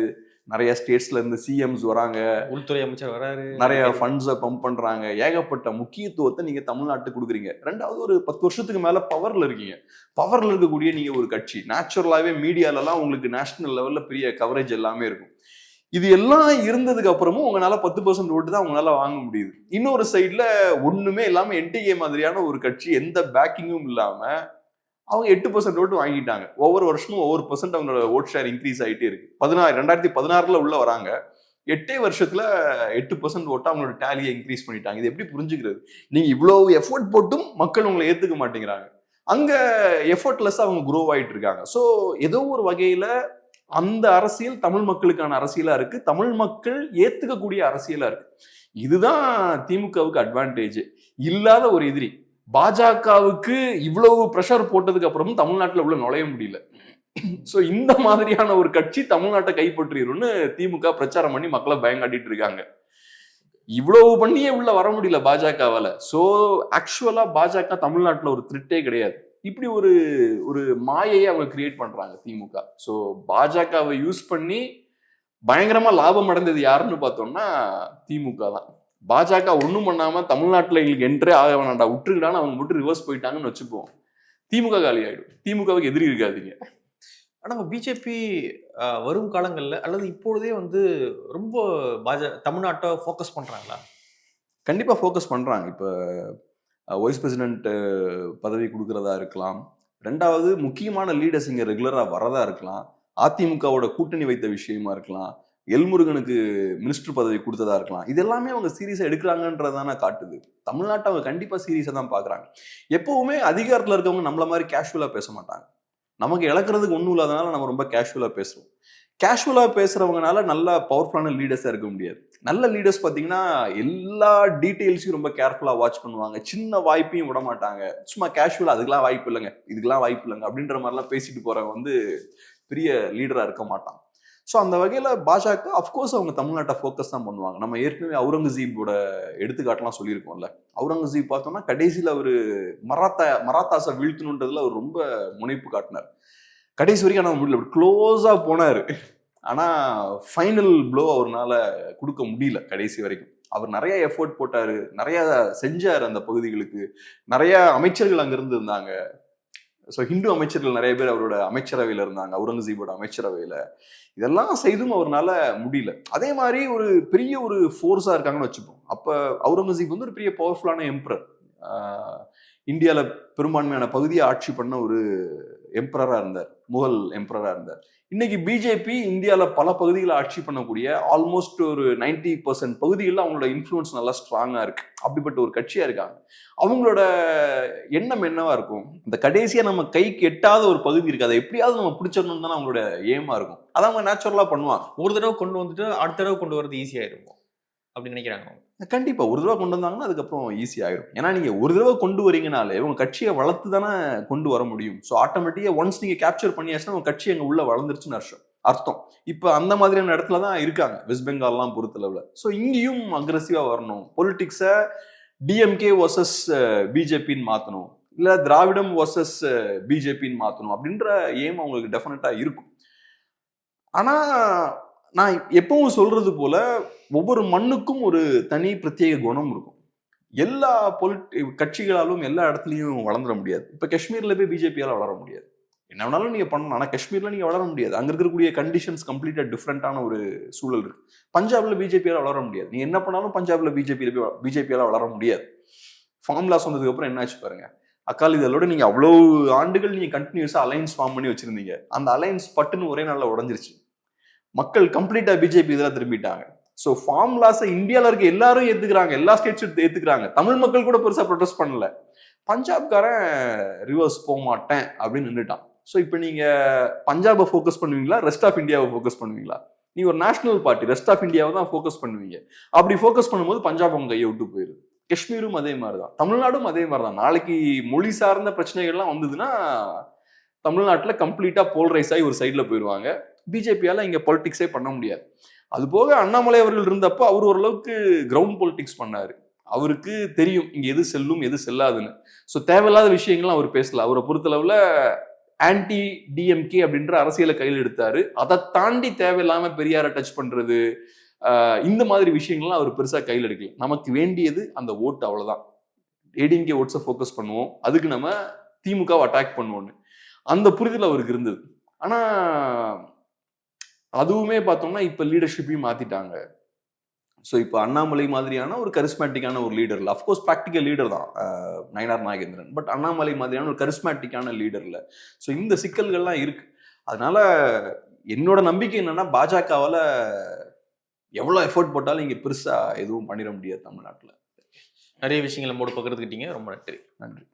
நிறைய ஸ்டேட்ஸ்ல இருந்து சிஎம்ஸ் வராங்க, உள்துறை அமைச்சர் வராரு, நிறைய ஃபண்ட்ஸை பம்ப் பண்றாங்க. ஏகப்பட்ட முக்கியத்துவத்தை நீங்க தமிழ்நாட்டுக்கு கொடுக்குறீங்க. ரெண்டாவது, ஒரு 10 வருஷத்துக்கு மேல பவர்ல இருக்கீங்க. பவர்ல இருக்கக்கூடிய நீங்க ஒரு கட்சி, நேச்சுரலாவே மீடியாலலாம் உங்களுக்கு நேஷனல் லெவல்ல பெரிய கவரேஜ் எல்லாமே இருக்கும். இது எல்லாம் இருந்ததுக்கு அப்புறமும் உங்களால 10% ஓட்டு தான் உங்களால வாங்க முடியுது. இன்னொரு சைட்ல ஒண்ணுமே இல்லாம என்டிஏ மாதிரியான ஒரு கட்சி, எந்த பேக்கிங்கும் இல்லாம அவங்க 8% ஓட்டு வாங்கிட்டாங்க. ஒவ்வொரு வருஷமும் ஒவ்வொரு % அவங்களோட ஓட் ஷேர் இன்க்ரீஸ் ஆகிட்டே இருக்கு. 2016 உள்ள வராங்க, 8 வருஷத்துல 8% ஓட்டா அவங்களோட டேலியை இன்க்ரீஸ் பண்ணிட்டாங்க. இது எப்படி புரிஞ்சுக்கிறது? நீங்க இவ்வளவு எஃபோர்ட் போட்டும் மக்கள் உங்களை ஏத்துக்க மாட்டேங்கிறாங்க. அங்க எஃபோர்ட்லெஸ் அவங்க குரோ ஆயிட்டு இருக்காங்க. ஸோ ஏதோ ஒரு வகையில அந்த அரசியல் தமிழ் மக்களுக்கான அரசியலா இருக்கு, தமிழ் மக்கள் ஏத்துக்கக்கூடிய அரசியலா இருக்கு. இதுதான் திமுகவுக்கு அட்வான்டேஜ். இல்லாத ஒரு எதிரி பாஜகவுக்கு இவ்வளவு பிரஷர் போட்டதுக்கு அப்புறமும் தமிழ்நாட்டில் உள்ள நுழைய முடியல. ஸோ இந்த மாதிரியான ஒரு கட்சி தமிழ்நாட்டை கைப்பற்றிடும்னு திமுக பிரச்சாரம் பண்ணி மக்களை பயங்காட்டிட்டு இருக்காங்க. இவ்வளவு பண்ணியே உள்ள வர முடியல பாஜகவால. ஸோ ஆக்சுவலா பாஜக தமிழ்நாட்டில் ஒரு த்ரெட்டே கிடையாது. இப்படி ஒரு ஒரு மாயையை அவங்க கிரியேட் பண்றாங்க திமுக. ஸோ பாஜகவை யூஸ் பண்ணி பயங்கரமா லாபம் அடைந்தது யாருன்னு பார்த்தோம்னா திமுக தான். பாஜக ஒன்றும் பண்ணாம தமிழ்நாட்டில் எங்களுக்கு என்ட்ரே ஆக வேணாண்டா, விட்டுருக்கிட்டான்னு அவங்க மட்டும் ரிவர்ஸ் போயிட்டாங்கன்னு வச்சுப்போம், திமுக காலி ஆயிடும். திமுகவுக்கு எதிரி இருக்காதீங்க. ஆனால் பிஜேபி வரும் காலங்களில் அல்லது இப்பொழுதே வந்து ரொம்ப தமிழ்நாட்டை ஃபோக்கஸ் பண்றாங்களா? கண்டிப்பா ஃபோக்கஸ் பண்றாங்க. இப்போ வைஸ் பிரசிடென்ட் பதவி கொடுக்கறதா இருக்கலாம், ரெண்டாவது முக்கியமான லீடர்ஸ் இங்க ரெகுலரா வரதா இருக்கலாம், அதிமுகவோட கூட்டணி வைத்த விஷயமா இருக்கலாம், எல்முருகனுக்கு மினிஸ்டர் பதவி கொடுத்ததா இருக்கலாம். இது எல்லாமே அவங்க சீரியஸா எடுக்கிறாங்கன்றதான காட்டுது. தமிழ்நாட்டை அவங்க கண்டிப்பா சீரியஸா தான் பாக்குறாங்க. எப்பவுமே அதிகாரத்துல இருக்கவங்க நம்மள மாதிரி கேஷுவலா பேச மாட்டாங்க. நமக்கு இழக்கிறதுக்கு ஒன்றும் இல்லாதனால நம்ம ரொம்ப கேஷுவலா பேசுறோம். கேஷுவலா பேசுறவங்கனால நல்ல பவர்ஃபுல்லான லீடர்ஸா இருக்க முடியாது. நல்ல லீடர்ஸ் பார்த்தீங்கன்னா எல்லா டீட்டெயில்ஸையும் ரொம்ப கேர்ஃபுல்லா வாட்ச் பண்ணுவாங்க. சின்ன வாய்ப்பையும் விட மாட்டாங்க. சும்மா கேஷுவலா அதுக்கெல்லாம் வாய்ப்பு இல்லைங்க, இதுக்கெல்லாம் வாய்ப்பு இல்லைங்க அப்படின்ற மாதிரிலாம் பேசிட்டு போறவங்க வந்து பெரிய லீடரா இருக்க மாட்டாங்க. ஸோ அந்த வகையில பாஜக அஃப்கோர்ஸ் அவங்க தமிழ்நாட்டை ஃபோக்கஸ் தான் பண்ணுவாங்க. நம்ம ஏற்கனவே அவுரங்கசீப்போட எடுத்துக்காட்டெல்லாம் சொல்லியிருக்கோம்ல. அவுரங்கசீப் பார்த்தோம்னா கடைசியில் அவர் மராத்தாஸை வீழ்த்தணுன்றதுல அவர் ரொம்ப முனைப்பு காட்டினார். கடைசி வரைக்கும் ஆனால் முடியல, க்ளோஸா போனார். ஆனா ஃபைனல் ப்ளோ அவர்னால கொடுக்க முடியல. கடைசி வரைக்கும் அவர் நிறைய எஃபோர்ட் போட்டாரு, நிறைய செஞ்சார் அந்த பகுதிகளுக்கு. நிறைய அமைச்சர்கள் அங்கிருந்து இருந்தாங்க. ஸோ ஹிந்து அமைச்சர்கள் நிறைய பேர் அவரோட அமைச்சரவையில இருந்தாங்க, அவுரங்கசீப்போட அமைச்சரவையில. இதெல்லாம் செய்தும் அவர்னால முடியல. அதே மாதிரி ஒரு பெரிய ஒரு ஃபோர்ஸா இருக்காங்கன்னு வச்சுப்போம். அப்ப அவுரங்கசீப் வந்து ஒரு பெரிய பவர்ஃபுல்லான எம்பரர், இந்தியால பெரும்பான்மையான பகுதியை ஆட்சி பண்ண ஒரு எம்பரரா இருந்தார், முகல் எம்பரரா இருந்தார். இன்னைக்கு பிஜேபி இந்தியால பல பகுதிகளை ஆட்சி பண்ணக்கூடிய ஆல்மோஸ்ட் ஒரு 90% பகுதிகளில் அவங்களோட இன்ஃப்ளூயன்ஸ் நல்லா ஸ்ட்ராங்கா இருக்கு. அப்படிப்பட்ட ஒரு கட்சியா இருக்காங்க. அவங்களோட எண்ணம் என்னவா இருக்கும், இந்த கடைசியா நம்ம கைக்கு எட்டாத ஒரு பகுதி இருக்கு, அதை எப்படியாவது நம்ம பிடிச்சிடணும் தானே அவங்களோட ஏமா இருக்கும். அதை அவங்க நேச்சுரலா பண்ணுவாங்க. ஒரு தடவை கொண்டு வந்துட்டு அடுத்த தடவை கொண்டு வரது ஈஸியா இருக்கும் அப்படின்னு நினைக்கிறாங்க. கண்டிப்பா ஒரு தடவை கொண்டு வந்தாங்கன்னா அதுக்கப்புறம் ஈஸி ஆயிடும். ஏன்னா நீங்க ஒரு தடவை கொண்டு வரீங்கனாலே உங்க கட்சியை வளர்த்து தானே கொண்டு வர முடியும். ஸோ ஆட்டோமேட்டிக்கா ஒன்ஸ் நீங்க கேப்சர் பண்ணியாச்சுன்னா உங்க கட்சி எங்க உள்ள வளர்ந்துருச்சுன்னு அர்த்தம். அர்த்தம். இப்ப அந்த மாதிரியான இடத்துல தான் இருக்காங்க வெஸ்ட் பெங்கால்லாம் பொறுத்தளவுல. ஸோ இங்கேயும் அக்ரெசிவா வரணும். பொலிட்டிக்ஸை டிஎம்கே வர்சஸ் பிஜேபின்னு மாத்தணும், இல்ல திராவிடம் வர்சஸ் பிஜேபின்னு மாத்தணும் அப்படின்ற ஏம் அவங்களுக்கு டெஃபினட்டா இருக்கும். ஆனா நான் எப்பவும் சொல்றது போல ஒவ்வொரு மண்ணுக்கும் ஒரு தனி பிரத்யேக குணம் இருக்கும். எல்லா கட்சிகளாலும் எல்லா இடத்துலயும் வளர்ந்துட முடியாது. இப்ப காஷ்மீர்ல போய் பிஜேபியால வளர முடியாது. என்ன வேணாலும் நீங்க பண்ணணும், ஆனா காஷ்மீர்ல நீங்க வளர முடியாது. அங்க இருக்கக்கூடிய கண்டிஷன்ஸ் கம்ப்ளீட்டா டிஃப்ரெண்டான ஒரு சூழல் இருக்கு. பஞ்சாப்ல பிஜேபியால வளர முடியாது. நீ என்ன பண்ணாலும் பஞ்சாப்ல பிஜேபியால வளர முடியாது. ஃபார்முலா சொன்னதுக்கு அப்புறம் என்னாச்சு பாருங்க. அகாலிதளோட நீங்க அவ்வளவு ஆண்டுகள் நீங்க கண்டினியூஸா அலைன்ஸ் ஃபார்ம் பண்ணி வச்சிருந்தீங்க. அந்த அலைன்ஸ் பட்டுன்னு ஒரே நாள்ல உடஞ்சிருச்சு. மக்கள் கம்ப்ளீட்டா பிஜேபி இதெல்லாம் திரும்பிட்டாங்க. ஸோ ஃபார்முலாஸை இந்தியாவில் இருக்க எல்லாரும் ஏத்துக்கிறாங்க, எல்லா ஸ்டேட்ஸும் ஏத்துக்கிறாங்க. தமிழ் மக்கள் கூட பெருசா ப்ரொடெஸ்ட் பண்ணல. பஞ்சாப்காரன் ரிவர்ஸ் போக மாட்டேன் அப்படின்னு நின்றுட்டான். ஸோ இப்போ நீங்க பஞ்சாபை ஃபோக்கஸ் பண்ணுவீங்களா, ரெஸ்ட் ஆஃப் இந்தியாவை ஃபோக்கஸ் பண்ணுவீங்களா? நீ ஒரு நேஷனல் பார்ட்டி, ரெஸ்ட் ஆஃப் இந்தியாவை தான் ஃபோக்கஸ் பண்ணுவீங்க. அப்படி ஃபோக்கஸ் பண்ணும்போது பஞ்சாப் உங்க கையை விட்டு போயிருது. காஷ்மீரும் அதே மாதிரிதான், தமிழ்நாடும் அதே மாதிரிதான். நாளைக்கு மொழி சார்ந்த பிரச்சனைகள்லாம் வந்ததுன்னா தமிழ்நாட்டில் கம்ப்ளீட்டா போல்ரைஸ் ஆகி ஒரு சைட்ல போயிடுவாங்க. பிஜேபியால இங்க பொலிட்டிக்ஸே பண்ண முடியாது. அது போக அண்ணாமலை அவர்கள் இருந்தப்போ அவர் ஓரளவுக்கு கிரவுண்ட் பொலிட்டிக்ஸ் பண்ணாரு. அவருக்கு தெரியும் இங்க எது செல்லும் எது செல்லாதுன்னு. ஸோ தேவையில்லாத விஷயங்கள்லாம் அவர் பேசல. அவரை பொறுத்தளவுல ஆன்டி டிஎம்கே அப்படின்ற அரசியலை கையில் எடுத்தாரு. அதை தாண்டி தேவையில்லாம பெரியாரை டச் பண்றது, இந்த மாதிரி விஷயங்கள்லாம் அவர் பெருசா கையில் எடுக்கல. நமக்கு வேண்டியது அந்த ஓட்டு, அவ்வளவுதான். ஏடிஎம்கே ஓட்ஸை ஃபோக்கஸ் பண்ணுவோம், அதுக்கு நம்ம திமுகவை அட்டாக் பண்ணுவோம்னு அந்த புரிதல் அவருக்கு இருந்தது. ஆனா அதுவுமே பார்த்தோம்னா இப்ப லீடர்ஷிப்பையும் மாத்திட்டாங்க. ஸோ இப்போ அண்ணாமலை மாதிரியான ஒரு கரிஸ்மேட்டிக்கான ஒரு லீடர் இல்லை. அஃப்கோர்ஸ் ப்ராக்டிக்கல் லீடர் தான் நயினார் நாகேந்திரன், பட் அண்ணாமலை மாதிரியான ஒரு கரிஸ்மேட்டிக்கான லீடர் இல்லை. ஸோ இந்த சிக்கல்கள்லாம் இருக்கு. அதனால என்னோட நம்பிக்கை என்னன்னா, பாஜகவால எவ்வளவு எஃபோர்ட் போட்டாலும் இங்க பெருசா எதுவும் பண்ணிட முடியாது தமிழ்நாட்டில். நிறைய விஷயங்கள் நம்மோடு பகிர்ந்துக்கிட்டீங்க. ரொம்ப நன்றி. நன்றி.